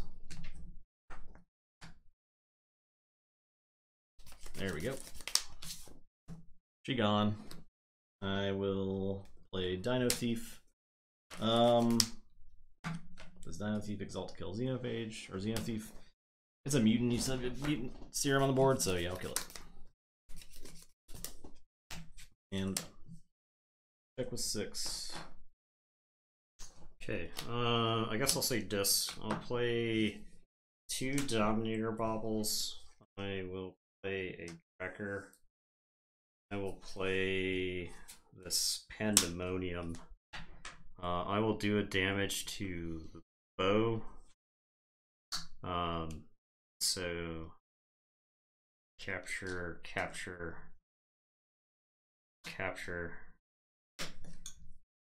There we go. She gone. I will play Dino Thief. Does Dino Thief exalt to kill Xenophage or Xeno Thief? It's a mutant. You said mutant serum on the board, so yeah, I'll kill it. And check with 6. Okay, I guess I'll say Dis. I'll play 2 Dominator Baubles. I will play a Cracker. I will play this Pandemonium. I will do a damage to the Bow. So capture, capture, capture,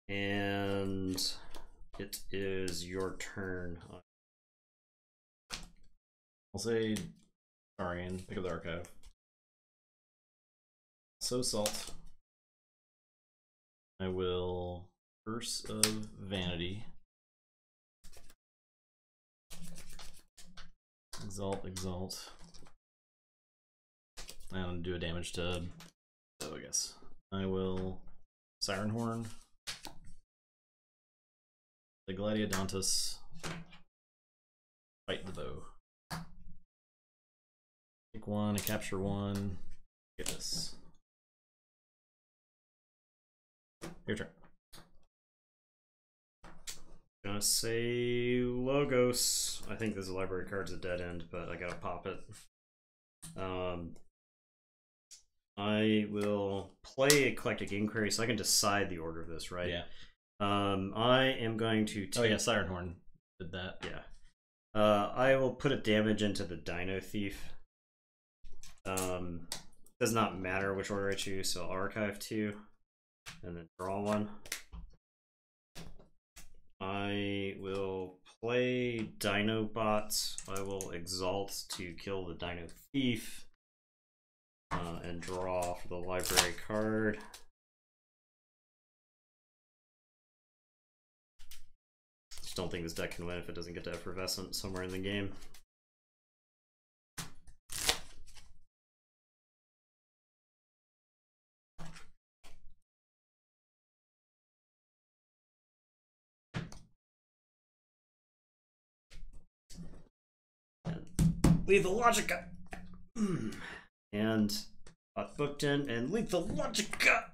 and it is your turn. I'll say Saurian, pick up the archive. So Salt. I will Curse of Vanity. Exalt, exalt. And do a damage to Bow, I guess. I will Siren Horn. The Gladiodontus. Fight the Bow. Take 1, I capture 1. Get this. Your turn. Gonna say Logos. I think this library card's a dead end, but I gotta pop it. I will play Eclectic Inquiry so I can decide the order of this, right? Yeah. I am going to take... Oh yeah, Siren Horn did that. Yeah. I will put a damage into the Dino Thief. Does not matter which order I choose, so I'll archive 2 and then draw 1. I will play Dinobot. I will exalt to kill the Dino Thief and draw for the library card. Just don't think this deck can win if it doesn't get to Effervescent somewhere in the game. Lethal Logica! And got booked in and Lethal Logica!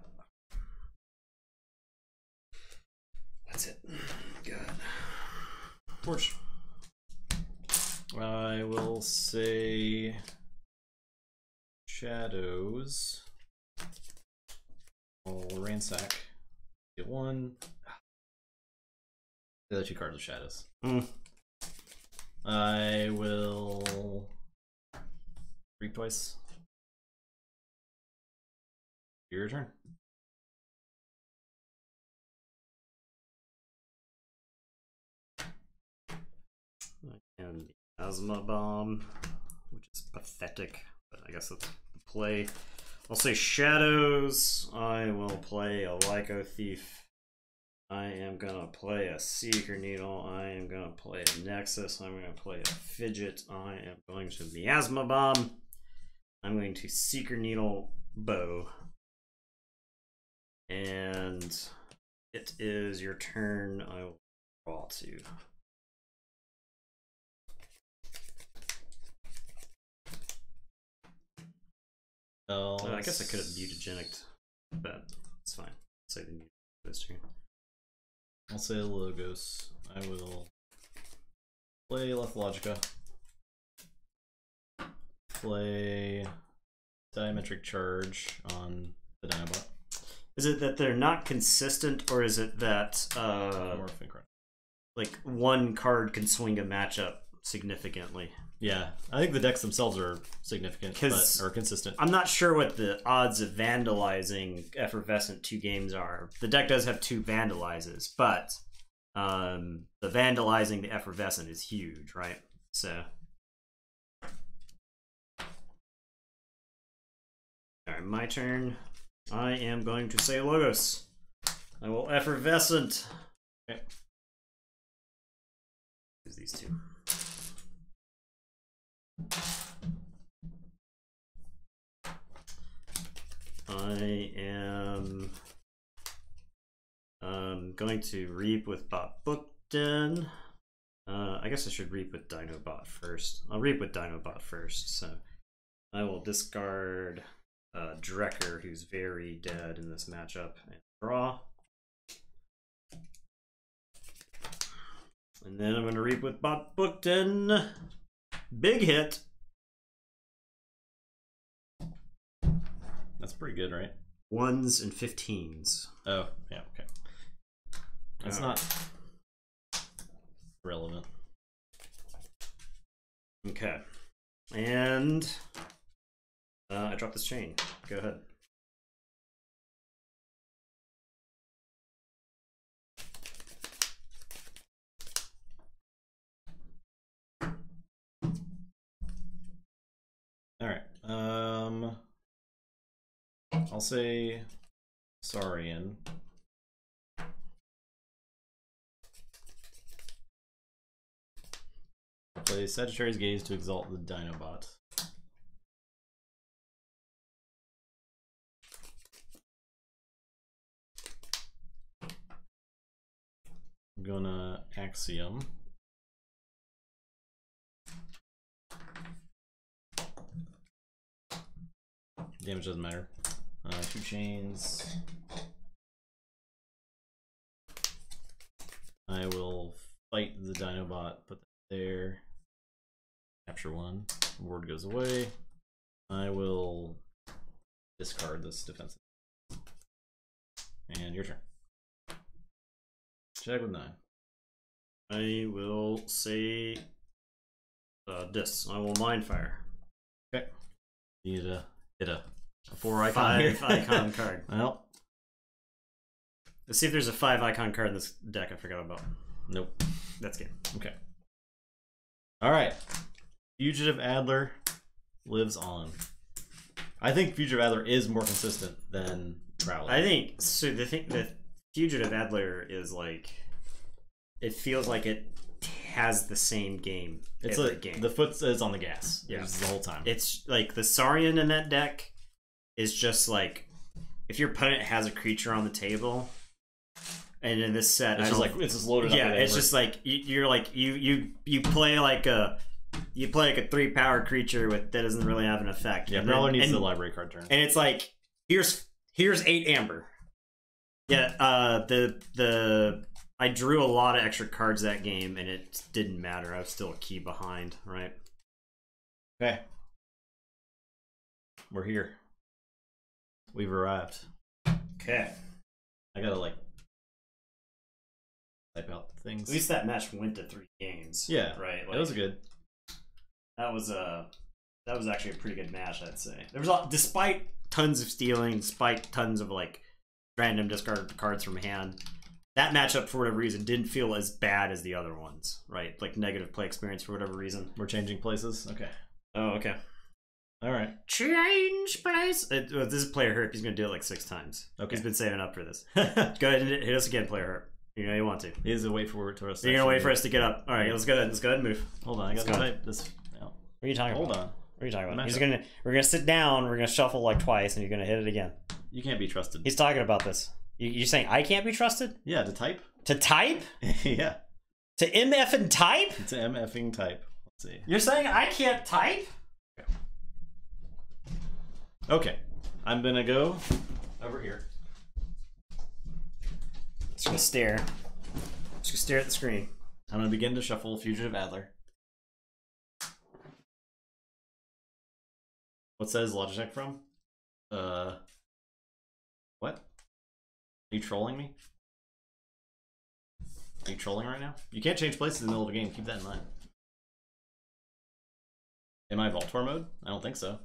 That's it. Good. Torch. I will say Shadows. I'll ransack. Get 1. The other 2 cards of Shadows. I will reap twice. Your turn. And the Asthma Bomb, which is pathetic, but I guess that's the play. I'll say Shadows. I will play a Lyco Thief. I am gonna play a Seeker Needle. I am gonna play a Nexus. I'm gonna play a Fidget. I am going to Miasma Bomb. I'm going to Seeker Needle Bow. And it is your turn. I will draw 2. I guess I could have mutagenic, but it's fine. Say the mute this turn. I'll say Logos. I will play Logica. Play Diametric Charge on the Dinobot. Is it that they're not consistent, or is it that like one card can swing a matchup significantly? Yeah, I think the decks themselves are significant, but are consistent. I'm not sure what the odds of vandalizing Effervescent 2 games are. The deck does have 2 vandalizes, but the vandalizing the Effervescent is huge, right? So, all right, my turn. I am going to say Logos. I will Effervescent. Okay. Use these 2. I am going to Reap with Bot Bookden. I guess I should Reap with Dinobot first. I'll Reap with Dinobot first, so I will discard Drekker, who's very dead in this matchup, and draw. And then I'm going to Reap with Bot Bookden. Big hit. That's pretty good, right? 1s and 15s. Oh, yeah, okay. That's not relevant. Okay. And I dropped this chain. Go ahead. All right. I'll say Saurian. Play Sagittarius Gaze to exalt the Dinobot. I'm gonna Axiom. Damage doesn't matter. 2 chains. I will fight the Dinobot. Put that there. Capture 1. Ward goes away. I will discard this defensive. And your turn. Check with 9. I will say this. I will Mind Fire. Okay. You need to hit a 4 icon, 5 icon card. Well, Let's see if there's a 5 icon card in this deck I forgot about. nope. That's good. Okay. Alright. Fugitive Adler lives on. I think Fugitive Adler is more consistent than Prowler. I think so. The Fugitive Adler is like, it feels like it has the same game. It's every like game. the foot is on the gas. Yeah. The whole time. It's like the Saurian in that deck is just like, if your opponent has a creature on the table, and in this set, It's just loaded up. Yeah, it's just like you're like you play like a 3-power creature that doesn't really have an effect. Yeah, Prowler needs the library card turn. And it's like here's 8 amber. Yeah, I drew a lot of extra cards that game, and it didn't matter. I was still a key behind, right? Okay. We're here. We've arrived. Okay. I gotta like type out the things. At least that match went to 3 games. Yeah, right. That was good. That was actually a pretty good match, I'd say. There was despite tons of stealing, despite tons of like random discarded cards from hand. That matchup, for whatever reason, didn't feel as bad as the other ones, right? Like negative play experience for whatever reason. We're changing places. Okay. Oh, okay. All right. Change place. This is player herp. He's gonna do it like 6 times. Okay. He's been saving up for this. Go ahead and hit us again, player herp. You know you want to. He is a wait for us. You're gonna wait for us to get up. All right, let's go ahead. Let's go ahead and move. Hold on, I gotta type this. No. What are you talking about? Hold on. What are you talking about? We're gonna sit down. We're gonna shuffle like twice, and you're gonna hit it again. You can't be trusted. He's talking about this. You're saying I can't be trusted? Yeah, to type. To type? Yeah. To MF and type? To MFing type. Let's see. You're saying I can't type? Okay. I'm gonna go over here. Just gonna stare. Just gonna stare at the screen. I'm gonna begin to shuffle Fugitive Adler. What's that his Logitech from? What? Are you trolling me? Are you trolling right now? You can't change places in the middle of a game. Keep that in mind. Am I Voltor mode? I don't think so.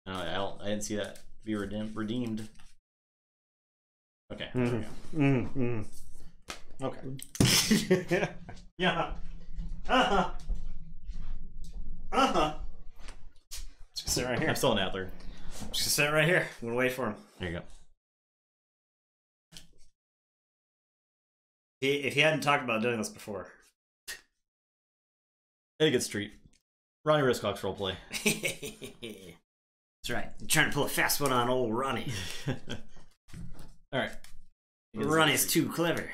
No, I didn't see that be redeemed. Okay. Okay. Yeah. Just sit right here. I'm still an Adler. Just sit right here. I'm gonna wait for him. There you go. If he hadn't talked about doing this before. It's a good street. Ronnie Riscox roleplay. That's right. I'm trying to pull a fast one on old Ronnie. Alright. Ronnie's too clever.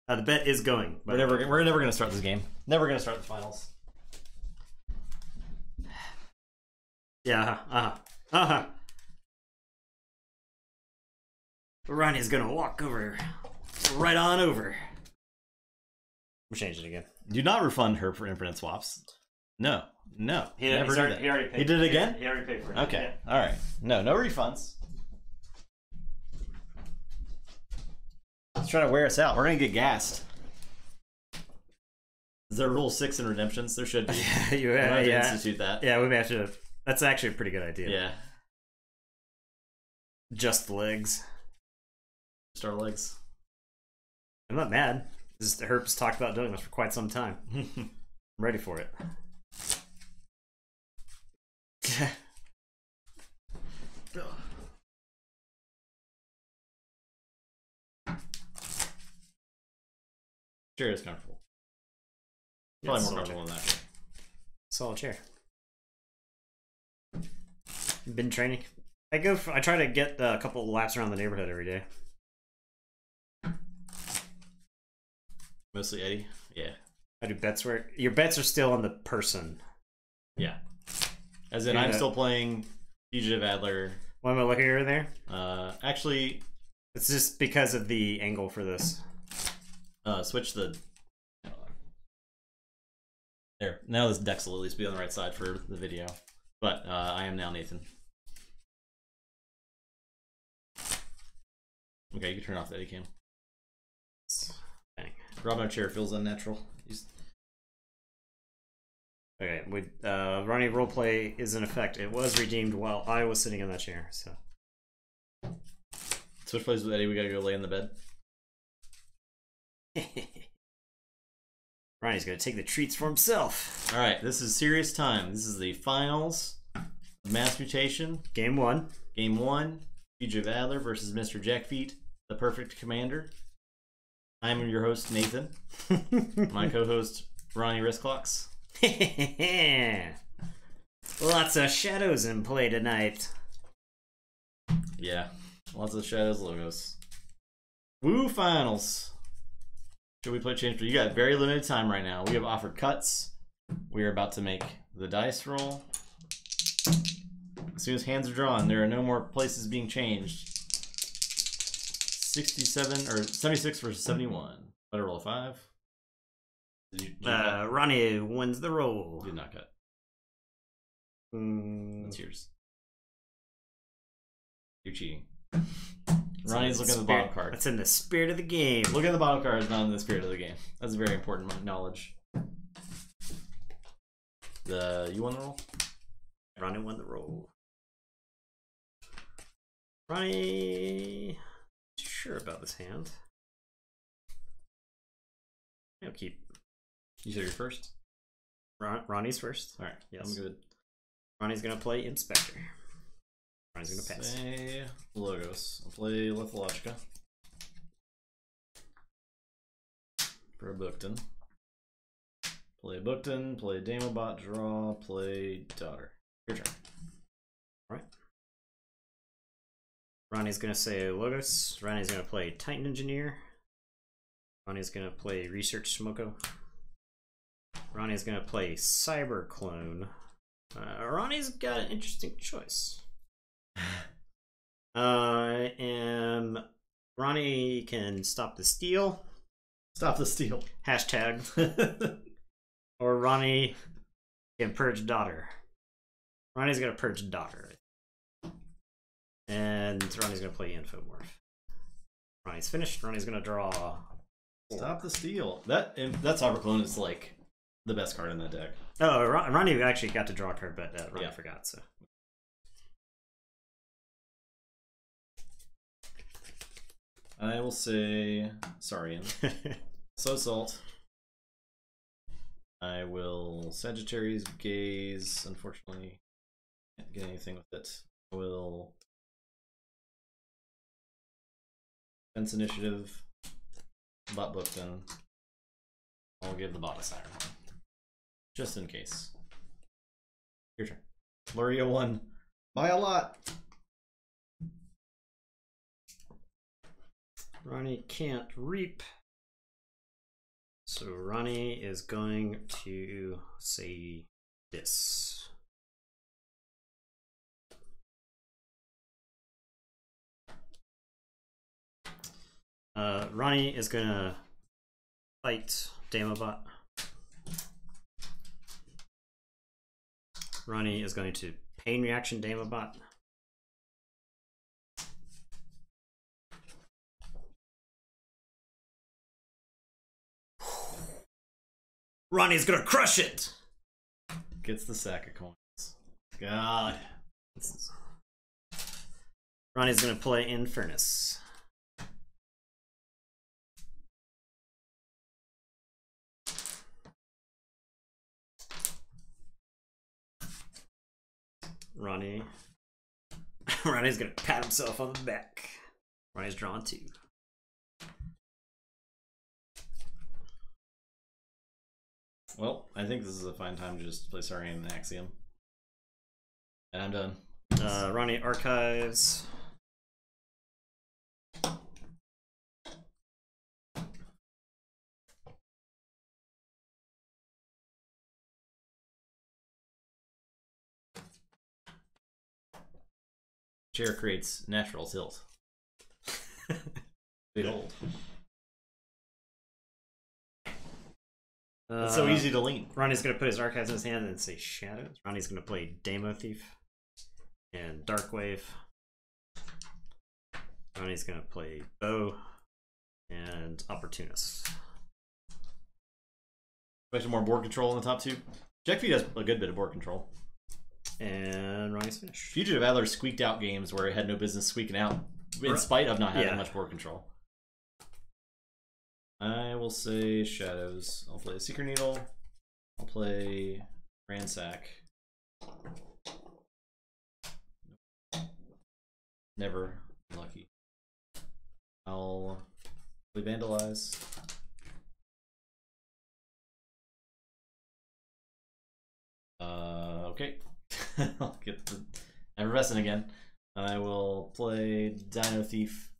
The bet is going. We're never going to start this game. Never going to start the finals. Yeah, Ronnie's gonna walk over. Right on over. We're changing it again. Do not refund her for infinite swaps. No. He never already, do that. he already paid. He did it again? He already paid for it. Okay. Yeah. Alright. No refunds. He's trying to wear us out. We're going to get gassed. Is there rule 6 in redemptions? There should be. You We'll have to yeah. institute that. Yeah, we may have to. That's actually a pretty good idea. Yeah. Just legs. Star legs. I'm not mad. Herb has talked about doing this for quite some time. I'm ready for it. Chair is comfortable. Yeah, Probably more solid comfortable than that. Solid chair. Been training. I try to get a couple of laps around the neighborhood every day. Mostly Eddie. Yeah. I do bets where your bets are still on the person. Yeah. As in, I'm still playing Fugitive Adler. Why am I looking over there? Actually, it's just because of the angle for this. Switch the. There. Now this deck will at least be on the right side for the video. But I am now Nathan. Okay, you can turn off the Eddie cam. Dang. Rob my chair feels unnatural. Okay, Ronnie roleplay is in effect. It was redeemed while I was sitting in that chair, so. Switch plays with Eddie, we gotta go lay in the bed. Ronnie's gonna take the treats for himself. Alright, this is serious time. This is the finals of Mass Mutation. Game 1. Game 1. Fugitive Adler versus Mr. Jackfeet, the perfect commander. I'm your host, Nathan. My co-host, Ronnie Wristclocks. Lots of shadows in play tonight. Yeah, lots of shadows logos. Woo finals. Should we play change? You got very limited time right now. We have offered cuts. We are about to make the dice roll. As soon as hands are drawn, there are no more places being changed. 67 or 76 versus 71. Better roll a 5. Did you Ronnie wins the roll. did not cut. That's yours. You're cheating. Ronnie's looking at the bottom card. That's in the spirit of the game. Look at the bottom card, it's not in the spirit of the game. That's very important knowledge. You won the roll? Ronnie won the roll. Ronnie, sure about this hand. I'll keep. You said you're first? Ronnie's first. Alright, yes. I'm good. Ronnie's gonna play Inspector. Ronnie's gonna pass. Say Logos. I'll play Lithologica. For a Bookton. Play Bookton, play Damobot, draw, play Daughter. Your turn. Alright. Ronnie's gonna say Logos. Ronnie's gonna play Titan Engineer. Ronnie's gonna play Research Smoko. Ronnie's gonna play Cyber Clone. Ronnie's got an interesting choice. Ronnie can stop the steal. Stop the steal. Hashtag. Or Ronnie can purge Daughter. Ronnie's gonna purge Daughter. And Ronnie's gonna play Infomorph. Ronnie's finished. Ronnie's gonna draw. Stop the steal. That Cyberclone is like the best card in that deck. Oh, Ronnie actually got to draw a card, but Ronnie forgot, so. I will say Saurian. So Salt. I will Sagittarius Gaze. Unfortunately, can't get anything with it. I will Fence Initiative. Bot Bookton. I'll give the bot a Siren Horn. Just in case. Your turn. Luria 1. By a lot. Ronnie can't reap. So Ronnie is going to say this. Ronnie is gonna fight Damobot. Ronnie is going to pain reaction Damobot. Ronnie's gonna crush it! Gets the sack of coins. God. Ronnie's gonna play Infernus. Ronnie's gonna pat himself on the back. Ronnie's drawn 2. Well, I think this is a fine time to just play Saurian and Axiom. And I'm done. Ronnie archives. Chair creates natural tilt. Behold. It's so easy to lean. Ronnie's gonna put his archives in his hand and say Shadows. Ronnie's gonna play Demo Thief and Darkwave. Ronnie's gonna play Bow and Opportunist. Expect more board control in the top two. Jack Feet has a good bit of board control. And Ronnie's finished. Fugitive Adler squeaked out games where it had no business squeaking out, in spite of not having much board control. I will say Shadows. I'll play Seeker Needle. I'll play Ransack. Never lucky. I'll play Vandalize. Okay. I'll get the Effervescent again. I will play Dino Thief.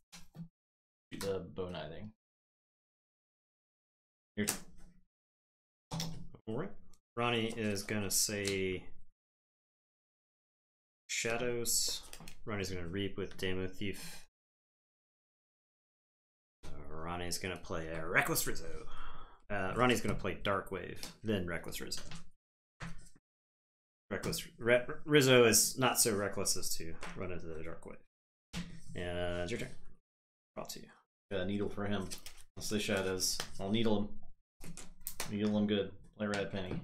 The Bow Knithing. Your turn. Alright. Ronnie is gonna say Shadows. Ronnie's gonna Reap with Demo Thief. Ronnie's gonna play Reckless Rizzo. Ronnie's gonna play Darkwave, then Reckless Rizzo. Rizzo is not so reckless as to run into the Darkwave. And it's your turn. Draw to you. Got a needle for him. I'll say Shadows. I'll needle him. Needle him good. Play Red Penny.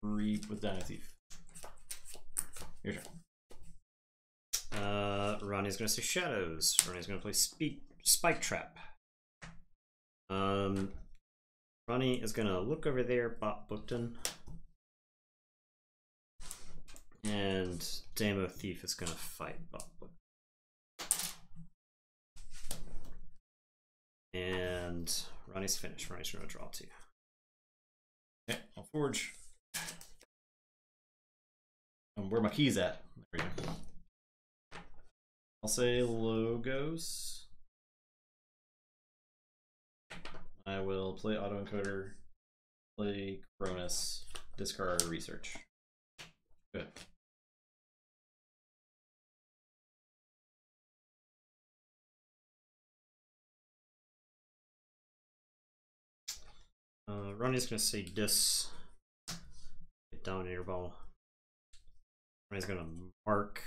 Reap with Dino Thief. Your turn. Ronnie's gonna say Shadows. Ronnie's gonna play Spike Trap. Ronnie is gonna look over there, Bob Bookton. And Demo Thief is gonna fight Bob Bookton. And Ronnie's finished. Ronnie's gonna draw two. Okay, I'll forge. Where are my keys at? There we go. I'll say Logos. I will play Autoencoder, play Cronus, discard Research. Good. Ronnie's gonna say Dis. Get Dominator Ball. Ronnie's gonna mark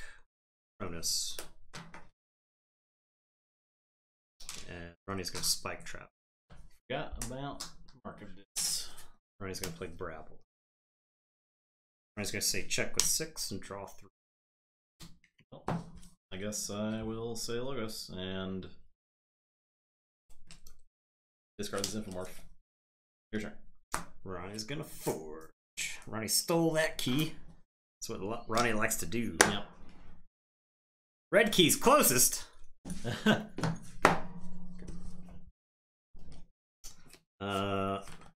Cronus. And Ronnie's gonna Spike Trap. Forgot about Mark of Dis. Ronnie's gonna play Brabble. Ronnie's gonna say check with 6 and draw 3. Well, I guess I will say Logos and discard this Infomorph. Your turn. Ronnie's gonna forge. Ronnie stole that key. That's what Ronnie likes to do. Yep. Red key's closest.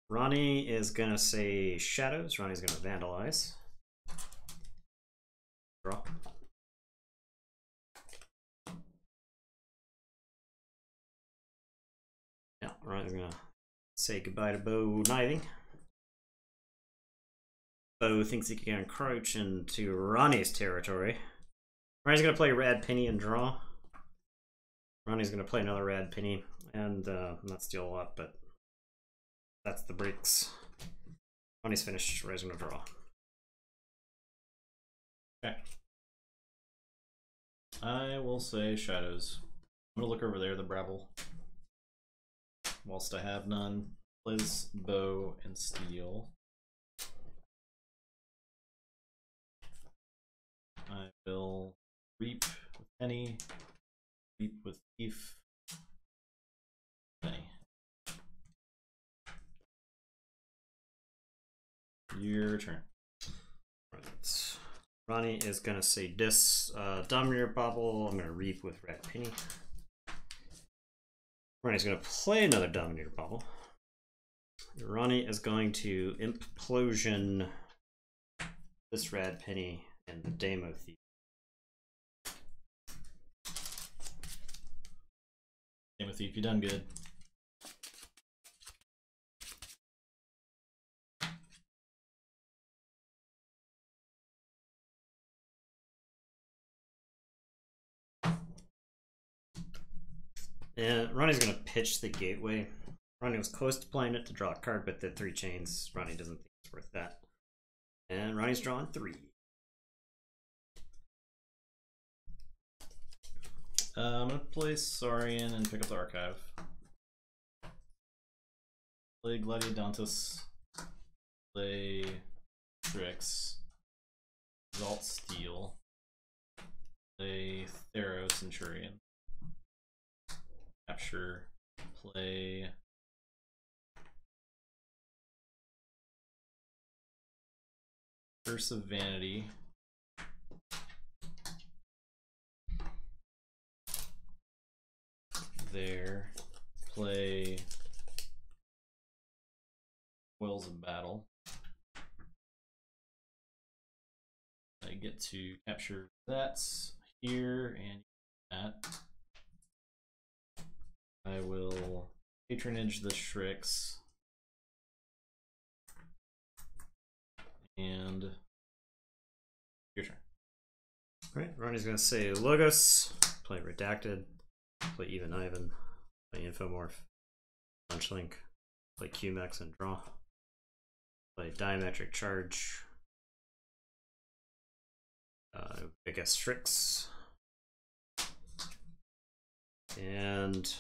Ronnie is gonna say Shadows. Ronnie's gonna Vandalize. Draw. Yeah, Ronnie's gonna say goodbye to Bow Knithing. Bow thinks he can encroach into Ronnie's territory. Ronnie's gonna play Rad Penny and draw. Ronnie's gonna play another Rad Penny and not steal a lot, but that's the breaks. Ronnie's finished. Ronnie's gonna draw. Okay. I will say Shadows. I'm gonna look over there, the Brabble. Whilst I have none, plays Bow and Steel. I will Reap with Penny, Reap with Thief, Penny. Your turn. Right. Ronnie is gonna say Dis, Dominator Bobble. I'm gonna Reap with Red Penny. Ronnie's gonna play another Dominator Bobble. Ronnie is going to Implosion this Rad Penny and the Demo Thief. Demo Thief, you done good. And Ronnie's gonna pitch the Gateway. Ronnie was close to playing it to draw a card, but the 3 chains. Ronnie doesn't think it's worth that. And Ronnie's drawing 3. I'm gonna play Saurian and pick up the archive. Play Gladiodontus. Play Trix. Exalt Steel. Play Thero Centurion. Capture. Play Curse of Vanity. There. Play Wells of Battle. I get to capture that here and that. I will patronage the Shrix. And your turn. Alright, Ronnie's gonna say Logos, play Redacted, play Even Ivan, play Infomorph, Punchlink, play QMax and draw, play Diametric Charge, I guess Strix, and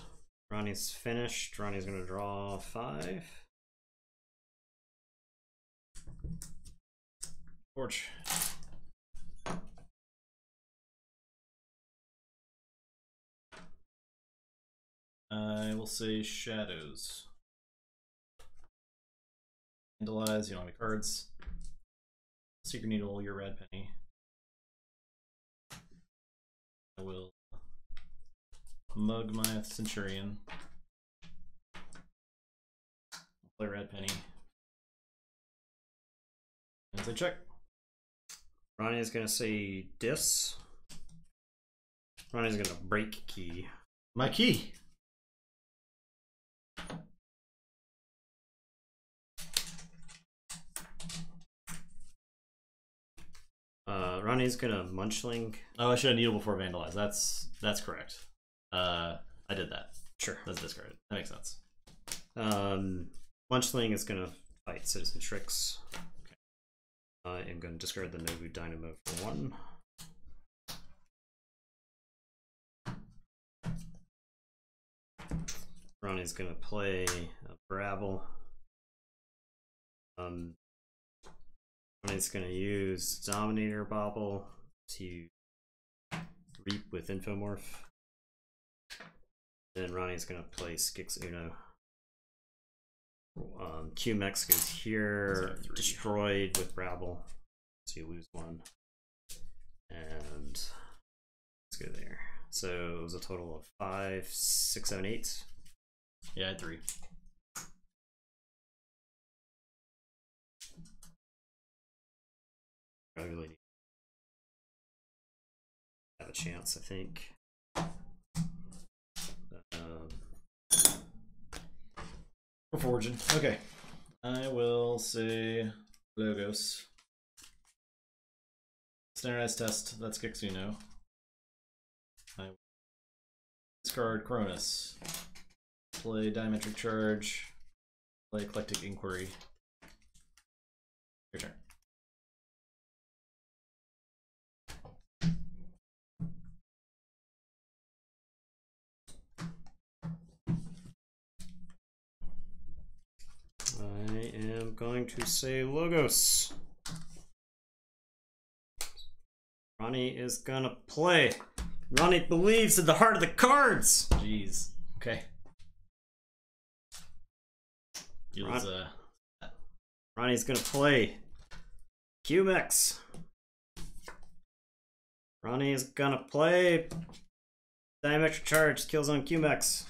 Ronnie's finished. Ronnie's gonna draw 5. Torch. I will say Shadows. Vandalize, you don't have any cards. Secret Needle, your red penny. I will mug my Centurion. Play red penny. And say check. Ronnie is gonna say Dis. Ronnie's gonna break key. My key. Ronnie's gonna Munchling. Oh, I should have Needle before Vandalize. That's correct. I did that. Sure. That's discarded. That makes sense. Munchling is gonna fight Citizen Tricks. Okay. I am gonna discard the Nobu Dynamo for 1. Ronnie's gonna play a Brabble. Ronnie's gonna use Dominator Bobble to reap with Infomorph. Then Ronnie's gonna play Skix Uno. QMX goes here, destroyed with Brabble, so you lose 1. And let's go there. So it was a total of 5, 6, 7, 8. Yeah, I had 3. I really need to have a chance, I think. We're forging. Okay. I will say Logos. Standardized test, that's Gixuno. I will discard Cronus. Play Diametric Charge. Play Eclectic Inquiry. Your turn. I am going to say Logos. Ronnie is gonna play. Ronnie believes in the heart of the cards. Jeez. Okay. Ronnie's gonna play QMX. Ronnie is gonna play Diametric Charge, kills on QMX.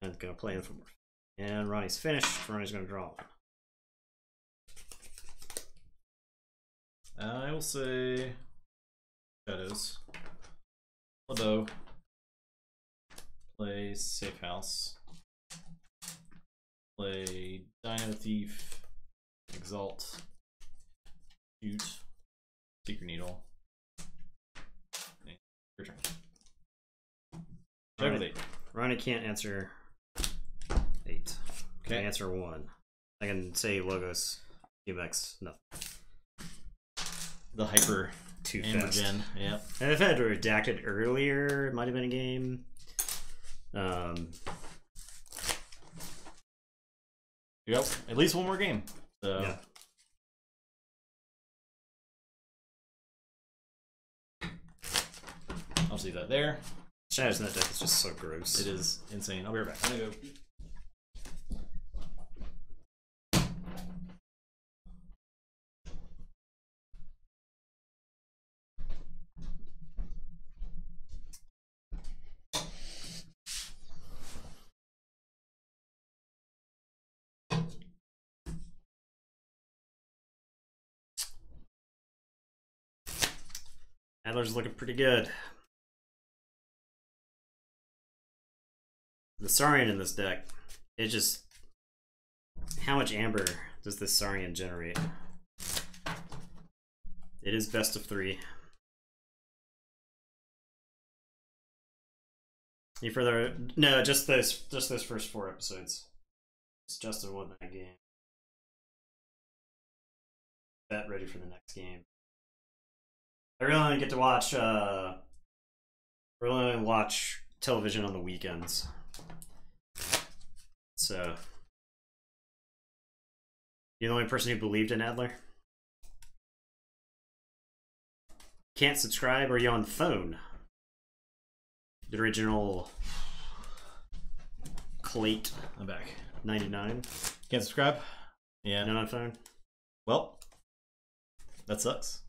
And gonna play Infomorph. And Ronnie's finished. Ronnie's gonna draw 1. I will say Shadows. Hello. Play Safe House. Play Dino Thief. Exalt. Shoot. Secret Needle. Your turn. Ronnie can't answer 8. Okay. I can answer 1. I can say logos, UMX, nothing. The hyper Too Amber fast. Gen. Yep. And if I had redacted earlier, it might have been a game. Yep. At least one more game. So. Yeah. I'll see that there. Shadows in that deck is just so gross. It is insane. I'll be right back. I'm gonna go. Adler's looking pretty good. The Saurian in this deck, it just... How much amber does this Saurian generate? It is best of 3. Any further? No, just those first 4 episodes. It's Justin won that game. Bet ready for the next game. I really only get to watch really only watch television on the weekends. So you're the only person who believed in Adler? Can't subscribe, or are you on the phone? The original Clate I'm back. 99. Can't subscribe? Yeah. Not on phone? Well, that sucks.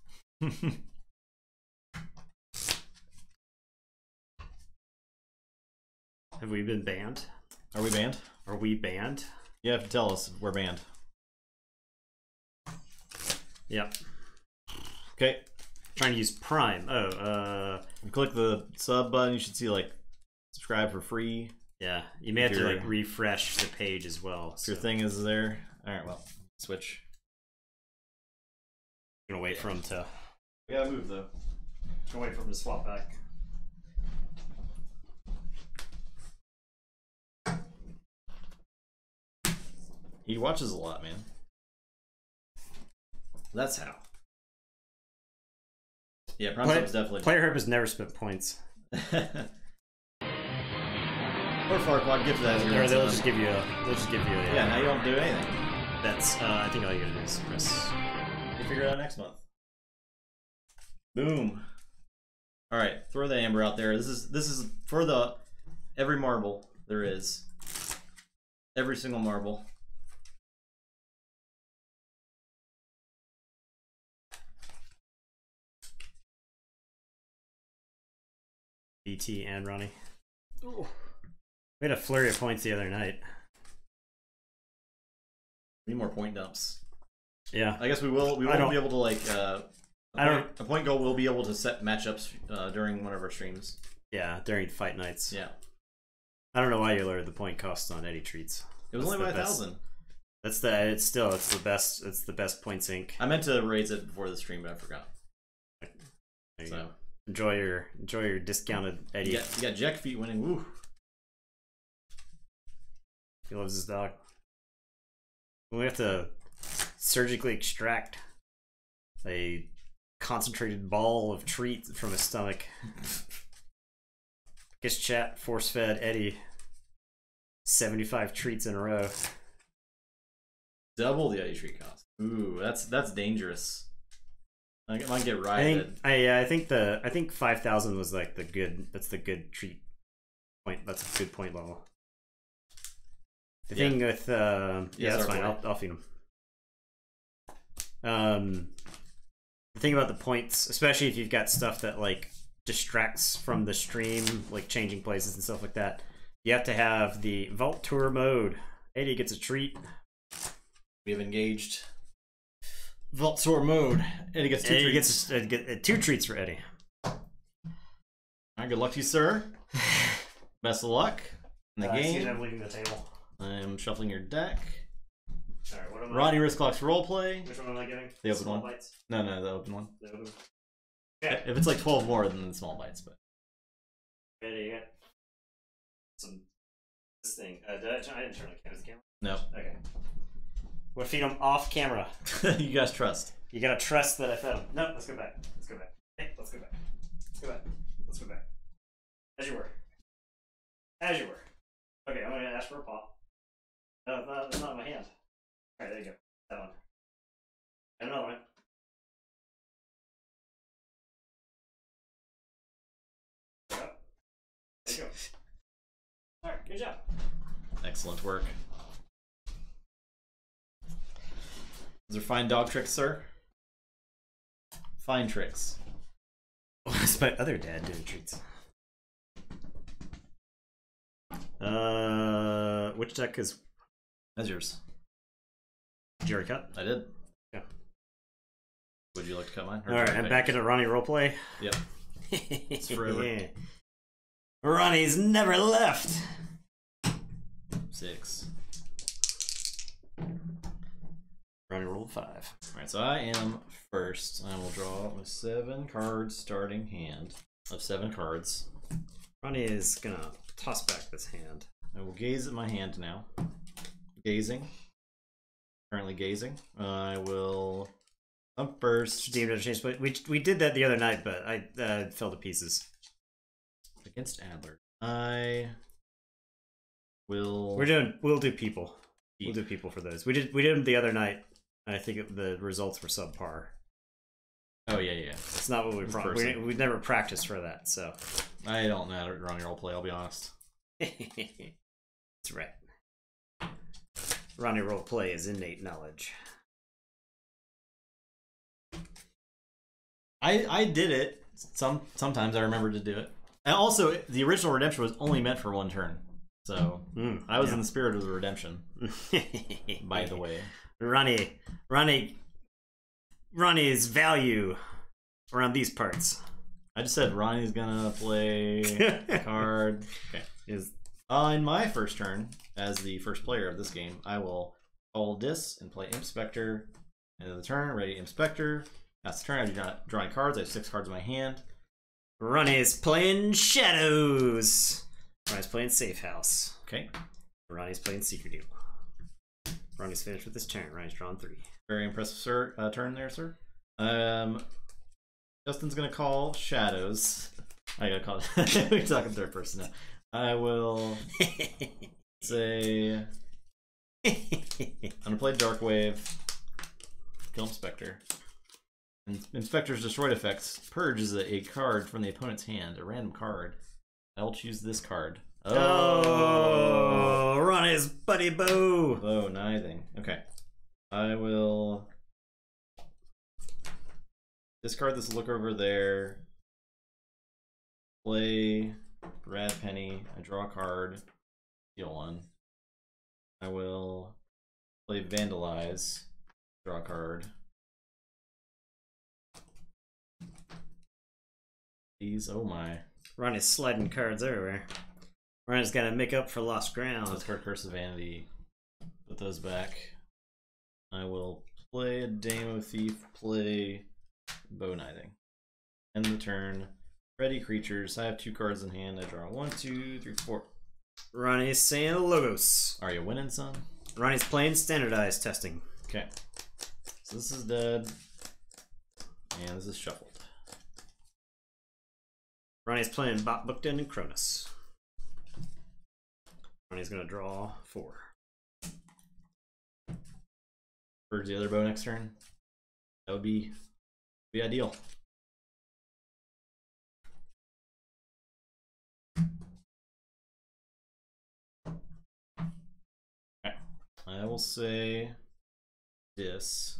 Have we been banned? Are we banned? Are we banned? You have to tell us we're banned. Yep. Okay. Trying to use Prime. Oh, You click the sub button, you should see like subscribe for free. yeah. You may have to like refresh the page as well. If your thing is there. Alright, well, switch. I'm gonna wait for him to. We gotta move though. Gonna wait for him to swap back. He watches a lot, man. That's how. Yeah, Prime Sub's definitely. Player Herb has never spent points. Or Farquaad, give that. Or they'll just give you a. Yeah, now you don't do anything. That's. I think all you gotta do is press. We'll figure it out next month. Boom. All right, throw the amber out there. This is for the every marble there is. Every single marble. BT and Ronnie. Ooh. We had a flurry of points the other night. Need more point dumps. Yeah. I guess we will. We won't be able to like. A point goal will be able to set matchups during one of our streams. Yeah, during fight nights. Yeah. I don't know why you lowered the point cost on Eddie treats. It was only by 1,000. It's the best. It's the best point sync. I meant to raise it before the stream, but I forgot. There you So go. Enjoy your discounted Eddie. you got Jack Feet winning. Woo. He loves his dog. We have to surgically extract a concentrated ball of treat from his stomach. Guess chat force fed Eddie 75 treats in a row. Double the Eddie treat cost. Ooh, that's dangerous. I might get rioted. I think 5,000 was like the good. That's the good treat point. That's a good point level. The thing with that's fine. I'll feed him. The thing about the points, especially if you've got stuff that like distracts from the stream, like changing places and stuff like that, you have to have the Vault Tour mode. Eddie gets a treat. We have engaged Vault Tour mode. Eddie gets 2 treats. Gets 2 treats for Eddie. All right, good luck to you, sir. Best of luck in the game. I'm leaving the table. I am shuffling your deck. All right, what am Rodney Risklock's roleplay. Which one am I getting? The open Small one. bites? No, the open one. The open. Okay. If it's like 12 more, then the small bites, but. Ready, this thing. I didn't turn the camera. No. Okay. We'll feed him off camera. You guys trust. You gotta trust that I fed him. No, let's go back. Let's go back. Hey, let's go back. Let's go back. Let's go back. As you were. As you were. Okay, I'm gonna ask for a paw. No, it's not in my hand. Alright, there you go. That one. And another one. There you go. Alright, good job. Excellent work. Those are fine dog tricks, sir. Fine tricks. What's my other dad doing treats? Which deck is? That's yours. Did you already cut? I did. Yeah. Would you like to cut mine? All right, I'm back into Ronnie roleplay. Yep. It's forever. Yeah. Ronnie's never left. 6. Ronnie rolled 5. Alright, so I am first. I will draw my 7 cards starting hand of 7 cards. Ronnie is gonna toss back this hand. I will gaze at my hand now. Gazing. Currently gazing. I will. I'm first. Deemed interchange, but we did that the other night, but I fell to pieces. Against Adler. I will. We'll do people. We'll do people for those. We did them the other night. I think the results were subpar. Oh yeah. It's not what we never practiced for that, so. I don't know how to run roleplay. I'll be honest. That's right. Ronnie roleplay is innate knowledge. I did it. Sometimes I remember to do it. And also, the original redemption was only meant for 1 turn. So I was in the spirit of the redemption. By the way, Ronnie's value around these parts. I just said Ronnie's gonna play a card. Okay. In my first turn, as the first player of this game, I will call this and play Imp Spectre. End of the turn, ready Imp Spectre. That's the turn. I do not draw any cards. I have 6 cards in my hand. Ronnie's playing Shadows. Ronnie's playing Safe House. Okay. Ronnie's playing Secret Deal. Ronnie's finished with his turn. Ronnie's drawn 3. Very impressive, sir. Turn there, sir. Justin's gonna call Shadows. I gotta call it. We're talking third person now. I will say I'm gonna play Dark Wave. Kill Inspector. And Inspector's destroyed effects purges a card from the opponent's hand, a random card. I will choose this card. Oh, Ronnie's Buddy Boo. Oh, nothing. Okay. I will discard this look over there. Play Rad Penny. I draw a card. Deal 1. I will play Vandalize. Draw a card. These, oh my. Ronnie's sliding cards everywhere. Ronnie's got to make up for lost ground. Discard Curse of Vanity. Put those back. I will play a Damo Thief, play Bow Knithing. End the turn. Ready creatures. I have 2 cards in hand. I draw 1, 2, 3, 4. Ronnie's saying Logos. Are you winning, son? Ronnie's playing Standardized Testing. Okay. So this is dead. And this is shuffled. Ronnie's playing Bot Bookden and Cronus. Ronnie's gonna draw 4. Purge the other bow next turn. That would be ideal. Okay. I will say this.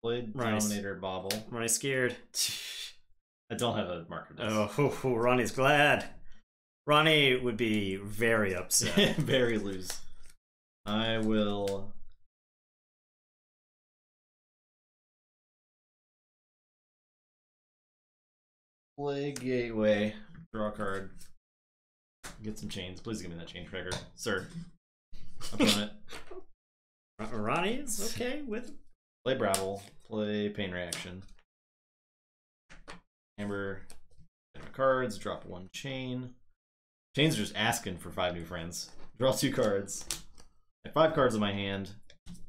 Played Dominator Bobble. Ronnie's scared. I don't have a marker. Oh, Ronnie's glad. Ronnie would be very upset. Very loose. I will play Gateway. Draw a card. Get some chains. Please give me that chain trigger, sir. Opponent. Ronnie's okay with Play Brabble. Play Pain Reaction. Amber. cards, drop 1 chain. Chains are just asking for 5 new friends. Draw 2 cards. I have 5 cards in my hand.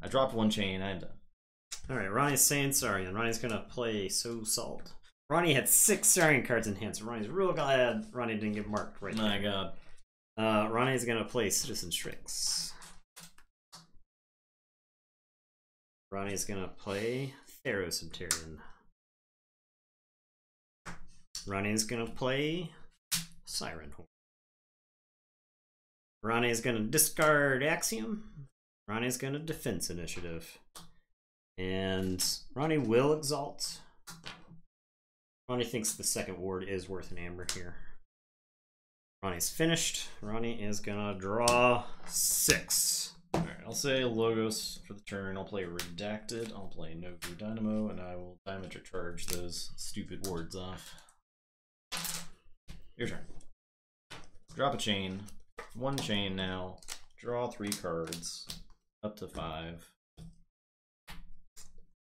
I dropped 1 chain. I'm done. Alright, Ronnie's saying sorry, and Ronnie's gonna play So Salt. Ronnie had 6 Saurian cards in hand, so Ronnie's real glad Ronnie didn't get marked right My god. Ronnie's gonna play Citizen Strix. Ronnie's gonna play Theros Centurion. Ronnie's gonna play Siren Horn. Ronnie's gonna discard Axiom. Ronnie's gonna Defense Initiative. And Ronnie will Exalt. Ronnie thinks the second ward is worth an amber here. Ronnie's finished. Ronnie is gonna draw 6. Alright, I'll say Logos for the turn. I'll play Redacted. I'll play Novu Dynamo, and I will Diametric Charge those stupid wards off. Your turn. Drop a chain. 1 chain now. Draw 3 cards. Up to 5.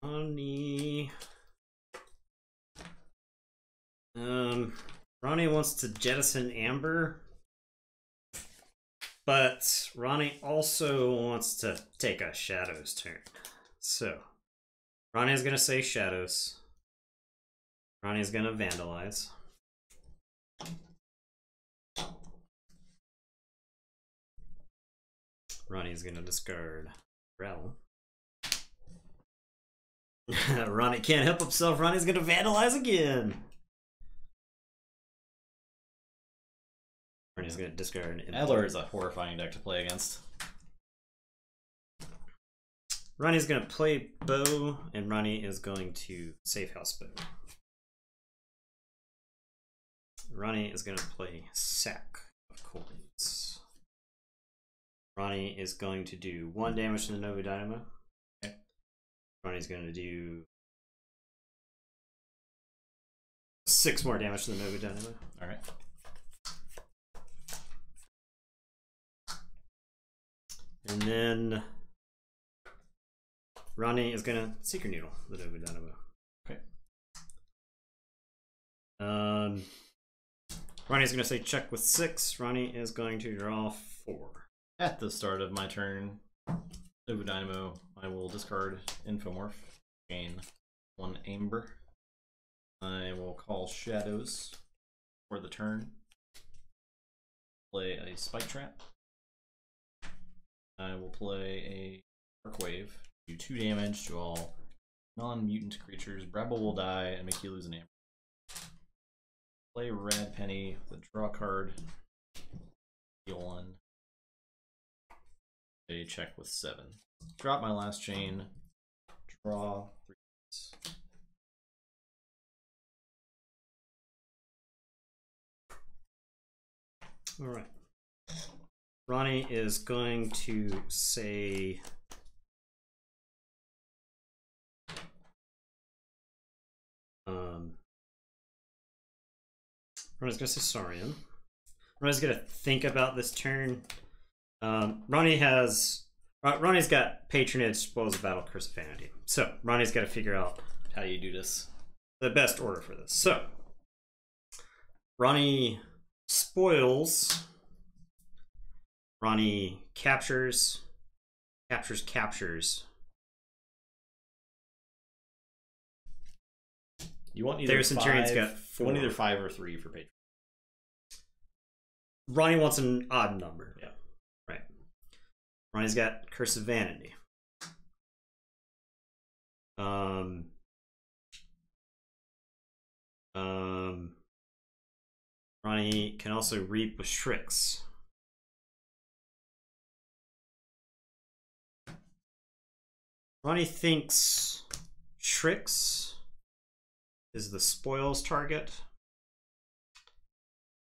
Ronnie. Ronnie wants to jettison Amber, but Ronnie also wants to take a Shadows turn. So, Ronnie's gonna say Shadows. Ronnie's gonna Vandalize. Ronnie's gonna discard Rattle. Ronnie can't help himself. Ronnie's gonna Vandalize again. Ronnie's gonna discard. Adler is a horrifying deck to play against. Ronnie's gonna play Bow, and Ronnie is going to Safe House Bow. Ronnie is gonna play Sack of Coins. Ronnie is going to do 1 damage to the Novu Dynamo. Okay. Ronnie's gonna do 6 more damage to the Novu Dynamo. Alright. And then Ronnie is gonna Secret Needle the Novu Dynamo. Okay. Ronnie's gonna say check with 6. Ronnie is going to draw 4. At the start of my turn, Novu Dynamo, I will discard Infomorph, gain 1 Amber. I will call Shadows for the turn. Play a Spike Trap. I will play a Dark Wave, do 2 damage to all non-mutant creatures. Brabble will die and make you lose an Amber. Play Red Penny with a draw card. Deal 1. A check with 7. Drop my last chain. Draw 3 cards. Alright. Ronnie is going to say Ronnie's gonna say Saurian. Ronnie's gonna think about this turn. Ronnie's got Patronage, Spoils of Battle, Curse of Vanity. So Ronnie's got to figure out How do you do this? the best order for this. So Ronnie spoils. Ronnie captures. You want either Their Centurion's 5, got you want 4. either 5 or 3 for Patron. Ronnie wants an odd number. Yeah. Right. Ronnie's got Curse of Vanity. Ronnie can also reap with Strix. Ronnie thinks Strix is the spoils target.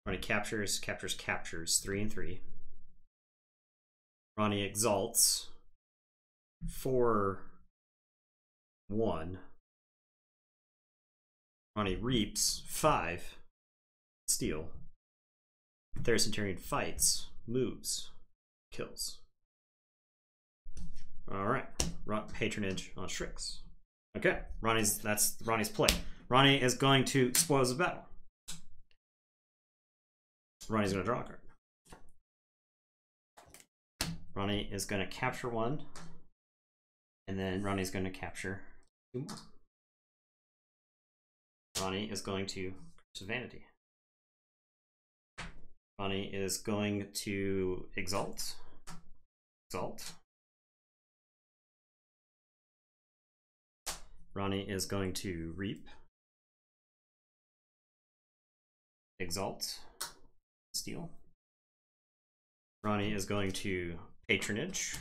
Ronnie captures 3 and 3. Ronnie exalts 4-1. Ronnie reaps 5. Steal. Their Centurion fights, moves, kills. Alright. Patronage on Strix. Okay. That's Ronnie's play. Ronnie is going to Spoils of Battle. Ronnie's gonna draw a card. Ronnie is gonna capture one, and then Ronnie's gonna capture 2 more. Ronnie is going to curse vanity. Ronnie is going to exalt. Exalt. Ronnie is going to reap. Exalt. Steal. Ronnie is going to patronage.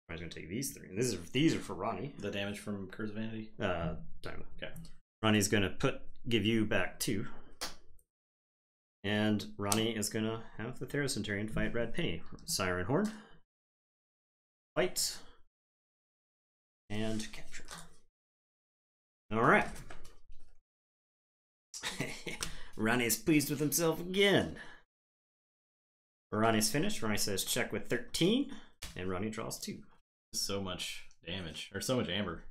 Ronnie's going to take these 3. And these are for Ronnie. The damage from Curse Vanity? Diamond. Okay. Ronnie's going to give you back 2. And Ronnie is going to have the Theros Centurion fight Red Penny. Siren Horn. Fight. And capture. Alright. Ronnie's pleased with himself again. Ronnie's finished. Ronnie says check with 13. And Ronnie draws 2. So much damage. Or so much amber.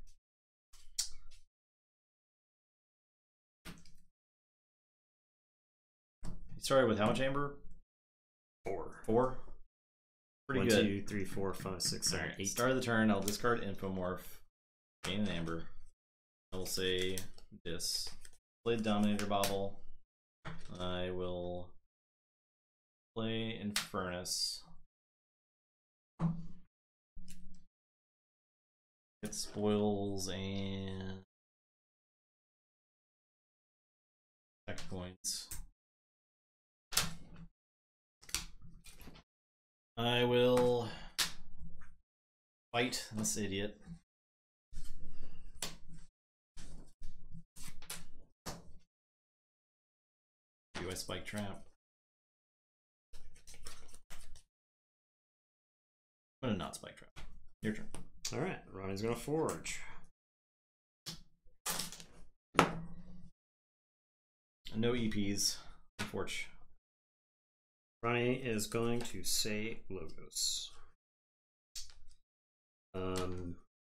He started with how much amber? 4. 4? Pretty 1, good. 2, 3, 4, 5, 6, 7, 8. Start of the turn, I'll discard Infomorph. Gain an amber. I will say this. Play Dominator Bobble. I will play Infernus. Get spoils and attack points. I will fight this idiot. Do I spike trap? I'm gonna not spike trap. Your turn. Alright, Ronnie's gonna forge. No EPs. Forge. Ronnie is going to say Logos.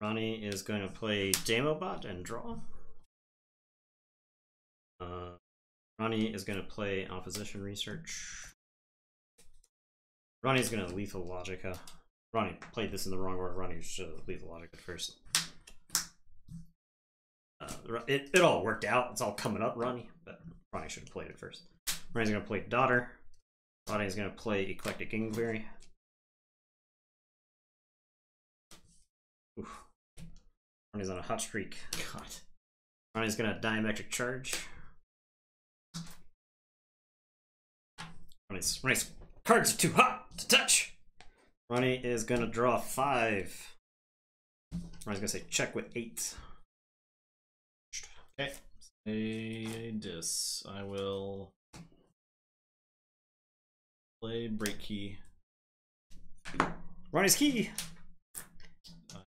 Ronnie is going to play Damobot and draw. Ronnie is going to play Opposition Research. Ronnie's going to Lethal Logica. Ronnie played this in the wrong order. Ronnie should have Lethal Logica first. It all worked out. It's all coming up, Ronnie. But Ronnie should have played it first. Ronnie's going to play Daughter. Ronnie's going to play Eclectic Inquiry. Oof. Ronnie's on a hot streak. God. Ronnie's going to Diametric Charge. Ronnie's cards are too hot to touch. Ronnie is going to draw 5. Ronnie's going to say check with 8. Okay. Say dis. I will play Break Key. Ronnie's key.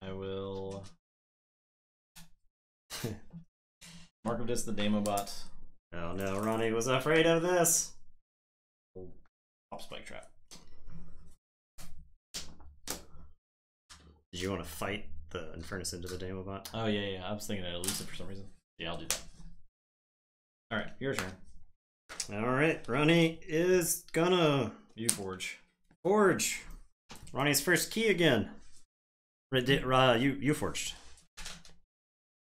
I will Mark of Dis the Damobot. Oh no, Ronnie was afraid of this. Pop spike trap. Did you want to fight the Infernus into the Damobot? Oh yeah. I was thinking of elusive for some reason. Yeah, I'll do that. Alright, your turn. Alright, Ronnie is gonna You forge. forge. Ronnie's first key again. You forged.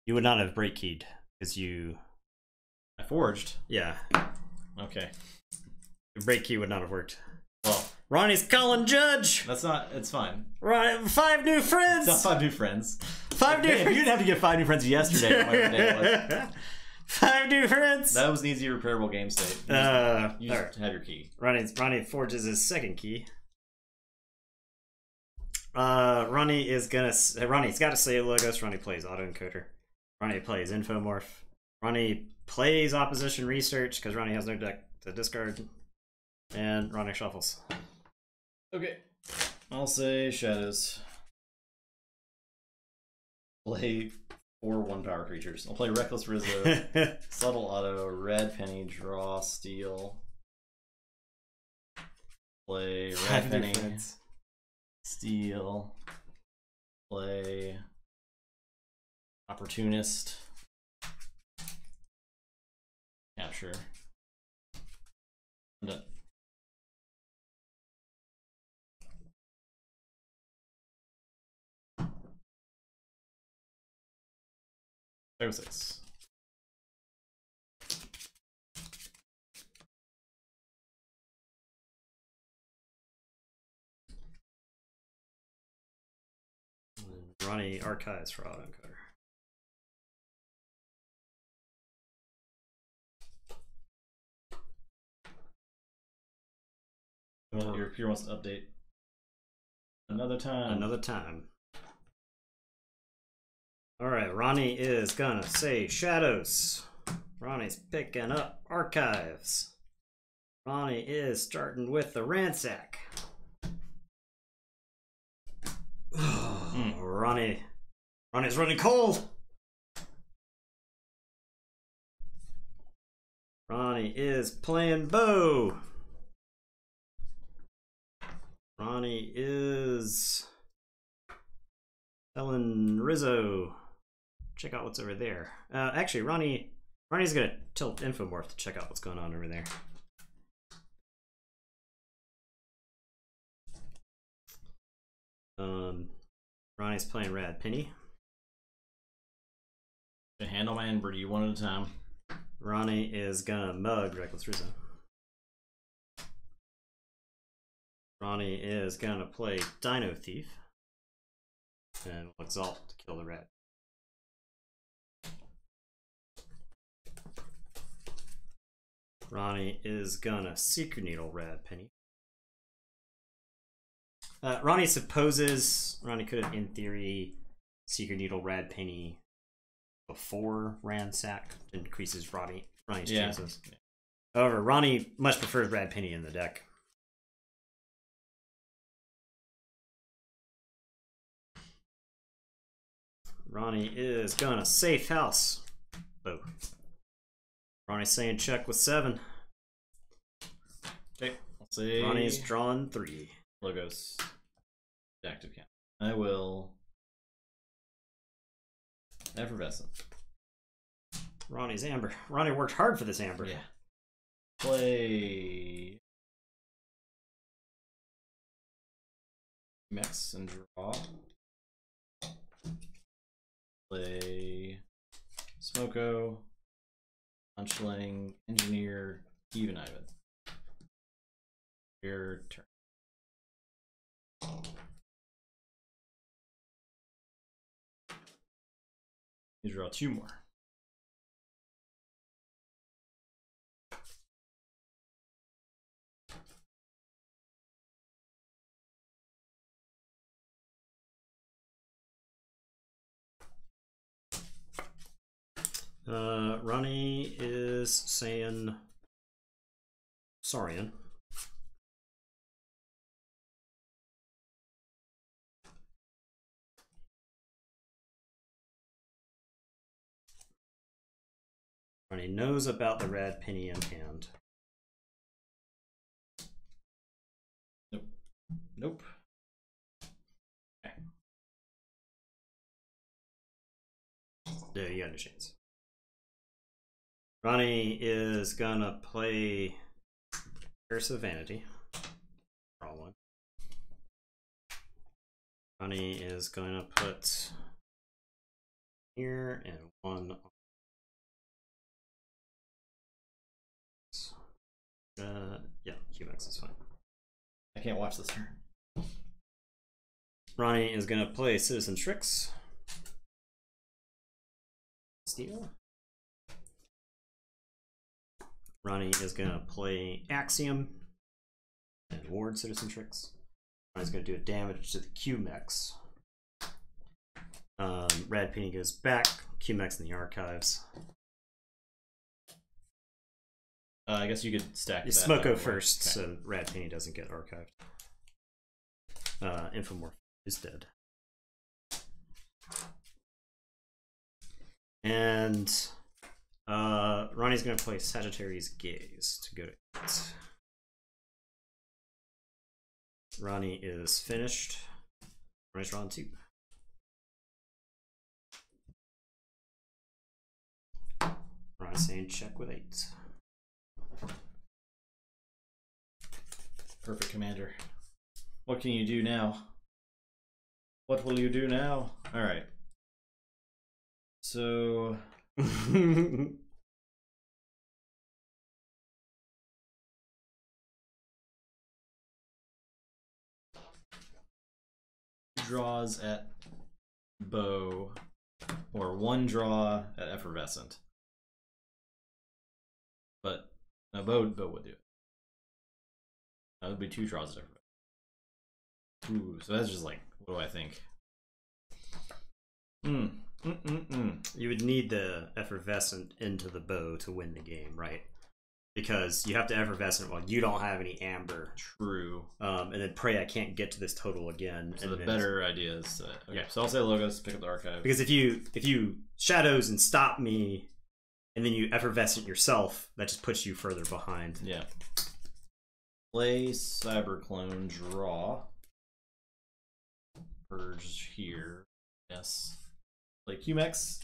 You would not have break keyed because you. I forged. Yeah, Okay. the break key would not have worked. Well, Ronnie's calling Judge. that's not. It's fine. Ronnie, 5 new friends. It's not 5 new friends. 5 new. Hey, if you didn't have to get 5 new friends yesterday, whatever day it was. 5 new friends. That was an easy repairable game state. You just alright. have your key. Ronnie forges his second key. Ronnie's got to say Logos. Ronnie plays Autoencoder. Ronnie plays Infomorph. Ronnie plays Opposition Research because Ronnie has no deck to discard. And Ronnie shuffles. Okay. I'll say Shadows. Play 4 1-power creatures. I'll play Reckless Rizzo, Subtle Auto, Red Penny, Draw, Steal. Play Red Penny, Steal. Play Opportunist. Capture. I'm done. 506. Ronnie archives for auto encoder. Well, your peer wants to update. Another time. Another time. Alright, Ronnie is gonna say shadows. Ronnie's picking up archives. Ronnie is starting with the ransack. Ronnie's running cold. Ronnie is playing bow. Ronnie is telling Rizzo. Check out what's over there. Actually, Ronnie's gonna tilt Infomorph to check out what's going on over there. Ronnie's playing Rad Penny. Handle my Ember you one at a time. Ronnie is gonna mug Reckless Rizzo. Ronnie is gonna play Dino Thief. And will exalt to kill the rat. Ronnie is gonna Secret Needle Rad Penny. Ronnie supposes Ronnie could have, in theory, Secret Needle Rad Penny before Ransack, increases Ronnie's chances. Yeah. However, Ronnie much prefers Rad Penny in the deck. Ronnie is gonna safe house. Oh. Ronnie's saying check with 7. Okay, let's see. Ronnie's drawing 3. Logos. Active count. I will. Effervescent. Ronnie's Amber. Ronnie worked hard for this Amber. Yeah. Play. Mix and draw. Play. Smoko. Punchling. Engineer. Even Ivan. Your turn. You draw 2 more. Ronnie is saying Saurian. Ronnie knows about the Rad Penny in hand. Nope. Nope. Okay. Yeah, you got no chance. Ronnie is gonna play Curse of Vanity. Wrong one. Ronnie is gonna put here and 1 on. Yeah, QMax is fine. I can't watch this turn. Ronnie is gonna play Citizen Tricks. Steal. Ronnie is gonna play Axiom and ward Citizen Tricks. Ronnie's gonna do a damage to the QMax. Rad Penny goes back. QMax in the archives. I guess you could stack that. Smoko first, okay. So Rad Penny doesn't get archived. Infomorph is dead. And Ronnie's going to play Sagittarius Gaze to go to 8. Ronnie is finished. Ronnie's drawing 2. Ronnie's saying check with 8. Perfect, Commander. What can you do now? What will you do now? Alright. So, Draws at bow, or one draw at effervescent. But no, bow would do it. That would be 2 draws at effervescent. Ooh, so that's just like, what do I think? You would need the effervescent into the bow to win the game, right? Because you have to effervescent while you don't have any amber. True. And then pray I can't get to this total again. So the better idea is to, okay, so I'll say logos, pick up the archive. Because if you shadows and stop me, and then you effervescent yourself, that just puts you further behind. Yeah. Play Cyberclone, draw. Purge here. Yes. Play QMX.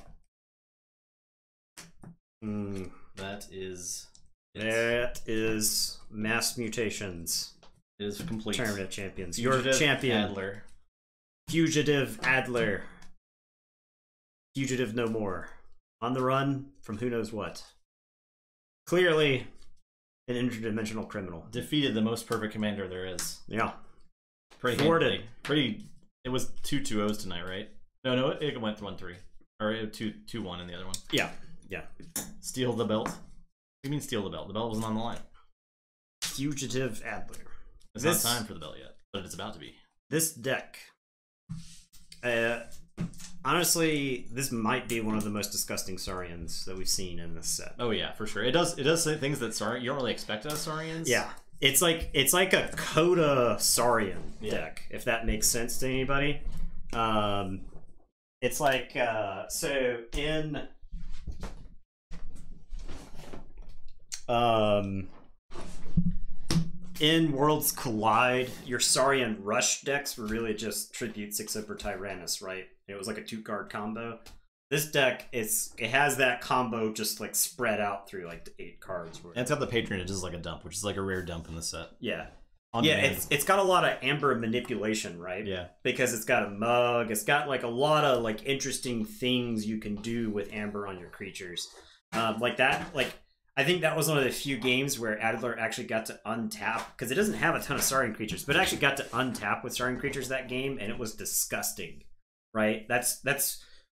That is it. That is mass mutations. It is complete. Tournament of Champions. Fugitive Your champion. Adler. Fugitive Adler. Fugitive no more. On the run from who knows what. Clearly an interdimensional criminal. Defeated the most perfect commander there is. Yeah. Pretty Thwarted. handily. Pretty. It was 2 2-0s tonight, right? No, it went 1-3. Or 2-1 in the other one. Yeah. Yeah. Steal the belt. What do you mean steal the belt? The belt wasn't on the line. Fugitive Adler. It's not time for the belt yet, but it's about to be. This deck, honestly, this might be one of the most disgusting Saurians that we've seen in this set. Oh yeah, for sure. It does say things that Saurian you don't really expect out of Saurians. Yeah, it's like a Coda Saurian deck, if that makes sense to anybody. It's like so in Worlds Collide, your Saurian Rush decks were really just Tribute 6-Up or Tyrannus, right? It was like a 2-card combo. This deck, it has that combo just like spread out through like the 8 cards. And it's got the Patronage as like a dump, which is like a rare dump in the set. Yeah. On demand. It's got a lot of amber manipulation, right? Yeah. Because it's got a mug, it's got like a lot of like interesting things you can do with amber on your creatures. Like that, like I think that was one of the few games where Adler actually got to untap, because it doesn't have a ton of Saurian creatures, but it actually got to untap with Saurian creatures that game, and it was disgusting, right? That's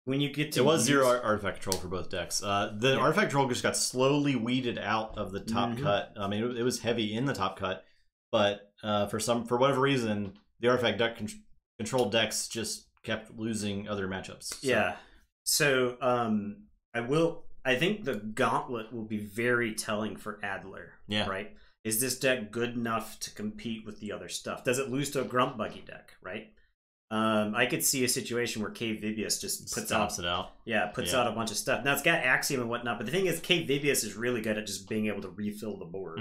when you get to... It was 0 artifact control for both decks. The artifact control just got slowly weeded out of the top cut. I mean, it was heavy in the top cut, but for whatever reason, the artifact deck controlled decks just kept losing other matchups. So. Yeah. So I think the Gauntlet will be very telling for Adler. Yeah. Right? Is this deck good enough to compete with the other stuff? Does it lose to a Grunt Buggy deck, right? I could see a situation where Cave Vibius just stops it out. Yeah, puts out a bunch of stuff. Now, it's got Axiom and whatnot, but the thing is, Cave Vibius is really good at just being able to refill the board.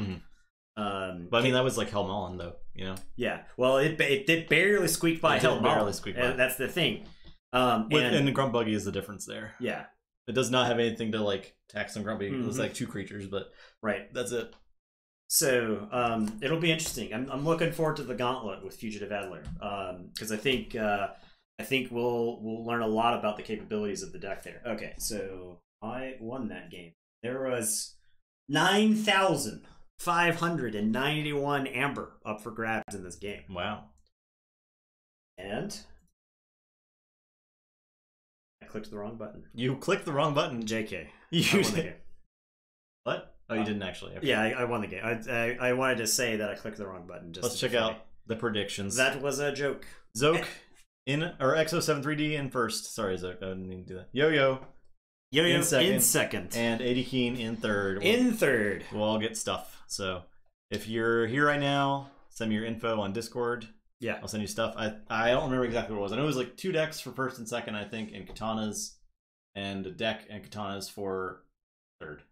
But I mean, that was like Helmallon, though, you know? Yeah. Well, it barely squeaked by Helmallon. Barely squeaked by. That's the thing. And the Grunt Buggy is the difference there. Yeah. It does not have anything to like tax on Grumpy. It was like 2 creatures, but that's it. So it'll be interesting. I'm looking forward to the Gauntlet with Fugitive Adler, because I think we'll learn a lot about the capabilities of the deck there. Okay, so I won that game. There was 9,591 amber up for grabs in this game. Wow. And I clicked the wrong button. You clicked the wrong button. JK. You I won the game. What? Oh, you didn't actually. Okay. Yeah, I won the game. I wanted to say that I clicked the wrong button. Let's check out the predictions. That was a joke. Zoke or XO73D in first. Sorry, Zoke. I didn't mean to do that. Yo-Yo in second. And 80 Keen in third. We'll all get stuff. So if you're here right now, send me your info on Discord. Yeah. I'll send you stuff. I don't remember exactly what it was. I know it was like 2 decks for first and second, I think, and katanas, and a deck and katanas for third.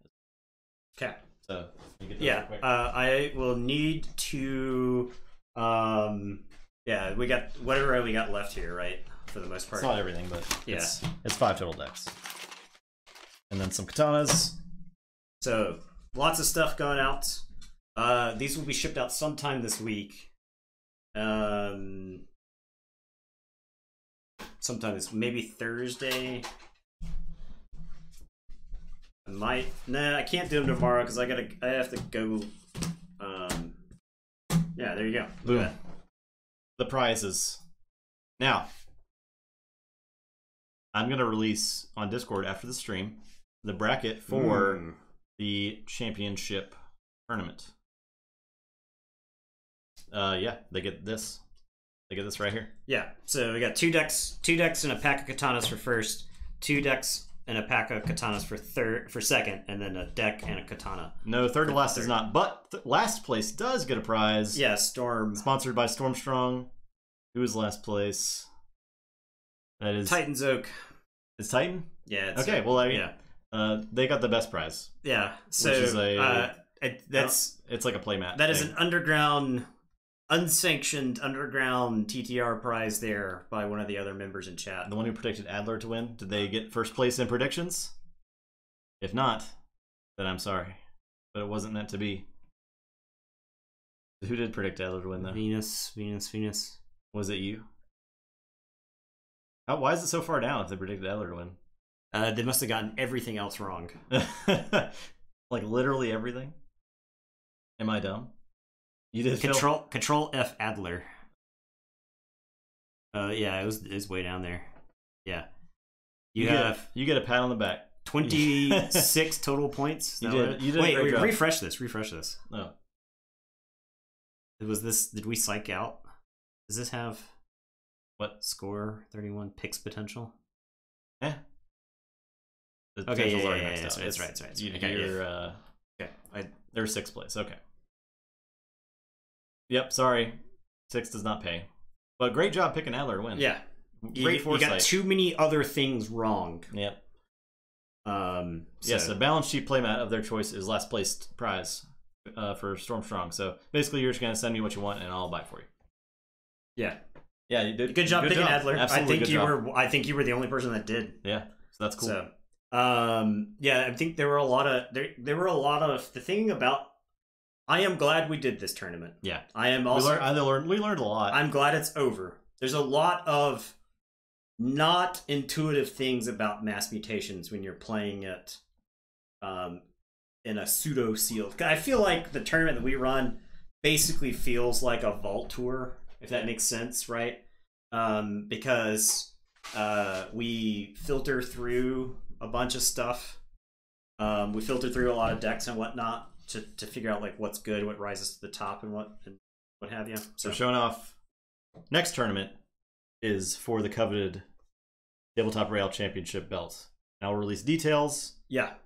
Okay. So you get that real quick. I will need to we got whatever we got left here, right? For the most part. It's not everything, but it's 5 total decks. And then some katanas. So lots of stuff going out. These will be shipped out sometime this week. Sometime this maybe Thursday. Nah, I can't do them tomorrow because I have to go. Yeah, there you go. Boom. The prizes. Now, I'm gonna release on Discord after the stream the bracket for the championship tournament. Yeah, they get this. They get this right here. Yeah. So we got two decks and a pack of katanas for first, 2 decks and a pack of katanas for second, and then a deck and a katana. No, third to last is not, but last place does get a prize. Yeah, Storm. Sponsored by Stormstrong. Who is last place? That is Titan's Oak. Is Titan? Yeah. It's okay. Well, they got the best prize. Yeah. So which is it's like a playmat. That is an underground, unsanctioned underground TTR prize there by one of the other members in chat. The one who predicted Adler to win. Did they get first place in predictions? If not, then I'm sorry, but it wasn't meant to be. Who did predict Adler to win though? Venus. Was it you? Why is it so far down if they predicted Adler to win? They must have gotten everything else wrong. Like literally everything? Am I dumb? You did Control F Adler. Yeah, it was way down there. Yeah. You get a pat on the back. 26 total points. You did. Wait, refresh this. Oh. Did we psych out? Does this have what score 31 picks potential? Yeah. Okay, yeah, that's right. They're 6th place. Okay. Yep, sorry. 6 does not pay. But great job picking Adler to win. Yeah. Great foresight. You got too many other things wrong. Yep. Yes, a balance sheet playmat of their choice is last placed prize for Stormstrong. So basically, you're just gonna send me what you want, and I'll buy it for you. Yeah. Yeah, you did. Good job picking Adler. Absolutely I think you were the only person that did. Yeah, so that's cool. So, yeah, I think there were a lot of the thing about. I am glad we did this tournament. Yeah, I am also. We learned a lot. I'm glad it's over. There's a lot of not intuitive things about mass mutations when you're playing it in a pseudo sealed. I feel like the tournament that we run basically feels like a vault tour, if that makes sense, right? Because we filter through a bunch of stuff. We filter through a lot of decks and whatnot to figure out like what's good, what rises to the top, and what have you. So showing off. Next tournament is for the coveted Tabletop Royale Championship belt. I'll release details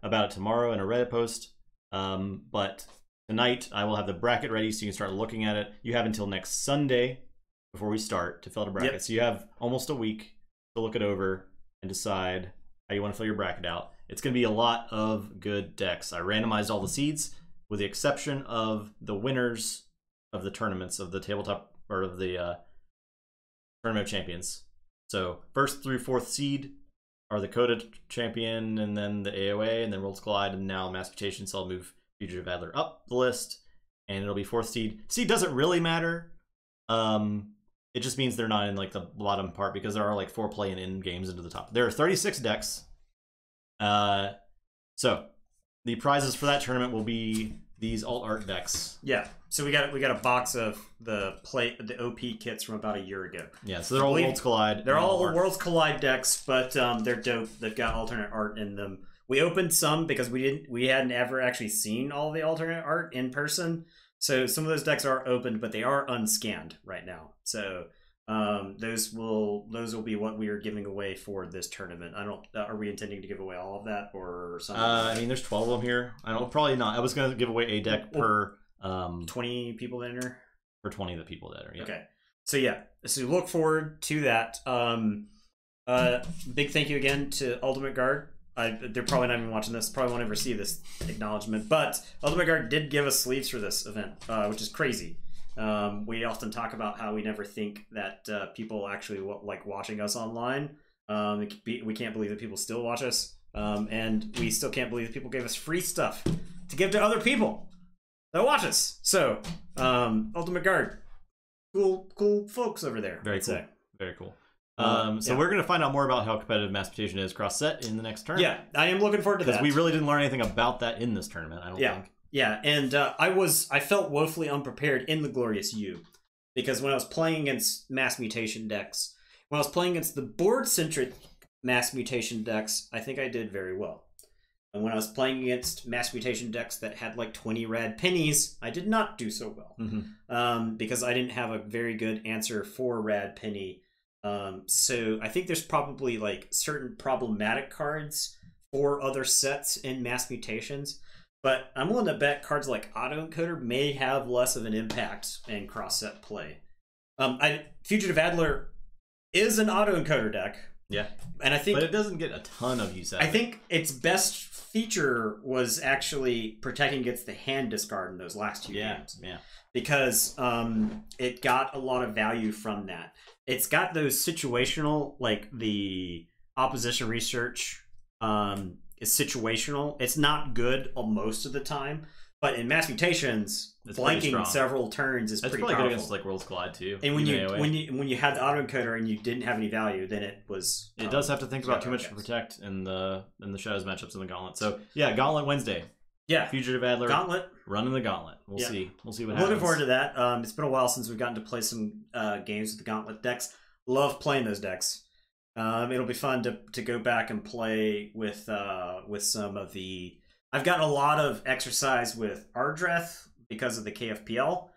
about it tomorrow in a Reddit post. But tonight I will have the bracket ready so you can start looking at it. You have until next Sunday before we start to fill out a bracket. Yep. So you have almost a week to look it over and decide how you want to fill your bracket out. It's going to be a lot of good decks. I randomized all the seeds with the exception of the winners of the tournaments of the tabletop or of the Tournament of Champions. So 1st through 4th seed are the Coded Champion, and then the AOA, and then Worlds Collide, and now Mass Mutation, so I'll move Fugitive Adler up the list, and it'll be 4th seed. Seed doesn't really matter. It just means they're not in like the bottom part, because there are like 4 play-in games into the top. There are 36 decks. So the prizes for that tournament will be these alt art decks. Yeah. So we got a box of the OP kits from about a year ago. Yeah, so they're all Worlds Collide. They're all Worlds Collide decks, but they're dope. They've got alternate art in them. We opened some because we hadn't ever actually seen all the alternate art in person. So some of those decks are opened, but they are unscanned right now. So those will be what we are giving away for this tournament. Are we intending to give away all of that or something? I mean, there's 12 of them here. Probably not. I was going to give away a deck per 20 people that enter. For 20 of the people that enter. Yeah. Okay. So yeah. So look forward to that. Big thank you again to Ultimate Guard. They're probably not even watching this. Probably won't ever see this acknowledgement. But Ultimate Guard did give us sleeves for this event, which is crazy. We often talk about how we never think that people actually like watching us online. We can't believe that people still watch us, and we still can't believe that people gave us free stuff to give to other people that watch us. So, Ultimate Guard, cool folks over there. Very cool. Very cool. So we're going to find out more about how competitive Mass Mutation is cross-set in the next tournament. Yeah, I am looking forward to that. Because we really didn't learn anything about that in this tournament, I don't think. Yeah, and I felt woefully unprepared in the Glorious U. Because when I was playing against Mass Mutation decks, when I was playing against the board-centric Mass Mutation decks, I think I did very well. And when I was playing against Mass Mutation decks that had like 20 rad pennies, I did not do so well. Because I didn't have a very good answer for rad penny. So I think there's probably like certain problematic cards for other sets in Mass Mutations. But I'm willing to bet cards like Autoencoder may have less of an impact in cross-set play. Fugitive Adler is an Autoencoder deck. Yeah. And I think, but it doesn't get a ton of use out of it. I think its best feature was actually protecting against the hand discard in those last 2 games. Yeah. Because it got a lot of value from that. It's got those situational, like the opposition research is situational. It's not good most of the time, but in Mass Mutations, it's blanking several turns is pretty powerful. Good against like Worlds Collide too. And when you had the autoencoder and you didn't have any value, then it was. It does have to think about too much to protect in the Shadows matchups in the Gauntlet. So yeah, Gauntlet Wednesday. Yeah, Fugitive Adler Gauntlet, running the Gauntlet. We'll see. We'll see what happens. Looking forward to that. It's been a while since we've gotten to play some games with the Gauntlet decks. Love playing those decks. It'll be fun to go back and play with some of the. I've gotten a lot of exercise with Ardreth because of the KFPL,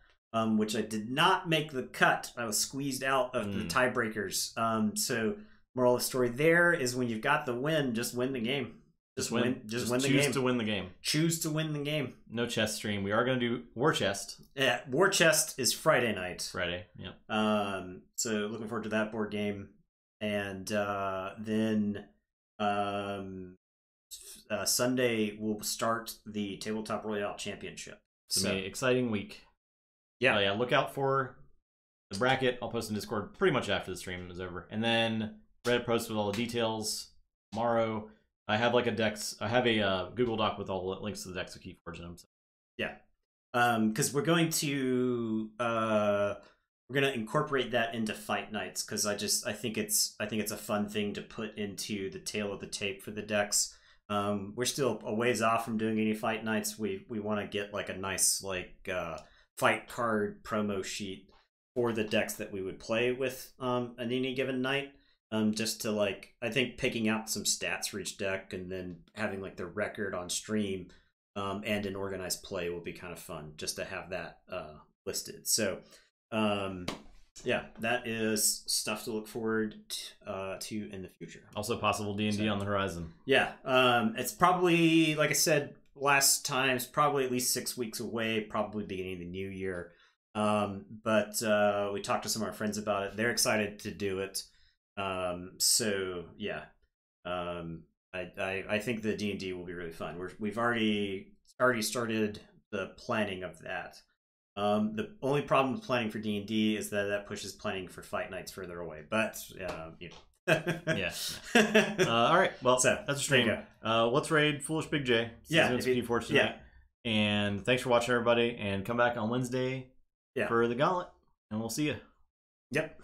which I did not make the cut. I was squeezed out of the tiebreakers. So moral of the story there is when you've got the win, just win the game. Just win the game. Choose to win the game. Choose to win the game. No chess stream. We are going to do War Chest. Yeah, War Chest is Friday night. Friday, yeah. So looking forward to that board game. And then Sunday we'll start the Tabletop Royale Championship. It's going to be an exciting week. Yeah. Yeah, look out for the bracket. I'll post in Discord pretty much after the stream is over. And then Reddit post with all the details tomorrow. I have like a Google Doc with all the links to the decks of Keyforge in them. So. Yeah, because we're going to incorporate that into fight nights because I think it's a fun thing to put into the tail of the tape for the decks. We're still a ways off from doing any fight nights. We want to get like a nice fight card promo sheet for the decks that we would play with on any given night. Just to I think picking out some stats for each deck and then having the record on stream and an organized play will be kind of fun just to have that listed. So yeah, that is stuff to look forward to in the future. Also possible D&D on the horizon. Yeah, it's probably, like I said last time, it's probably at least 6 weeks away, probably beginning of the new year. But we talked to some of our friends about it. They're excited to do it. So yeah, I think the D&D will be really fun. We've already started the planning of that. The only problem with planning for D&D is that pushes planning for fight nights further away. But you know. Yeah. All right. Well, so, that's a stream. Let's raid Foolish Big J. Keyforge tonight. Yeah. And thanks for watching, everybody. And come back on Wednesday for the Gauntlet, and we'll see you. Yep.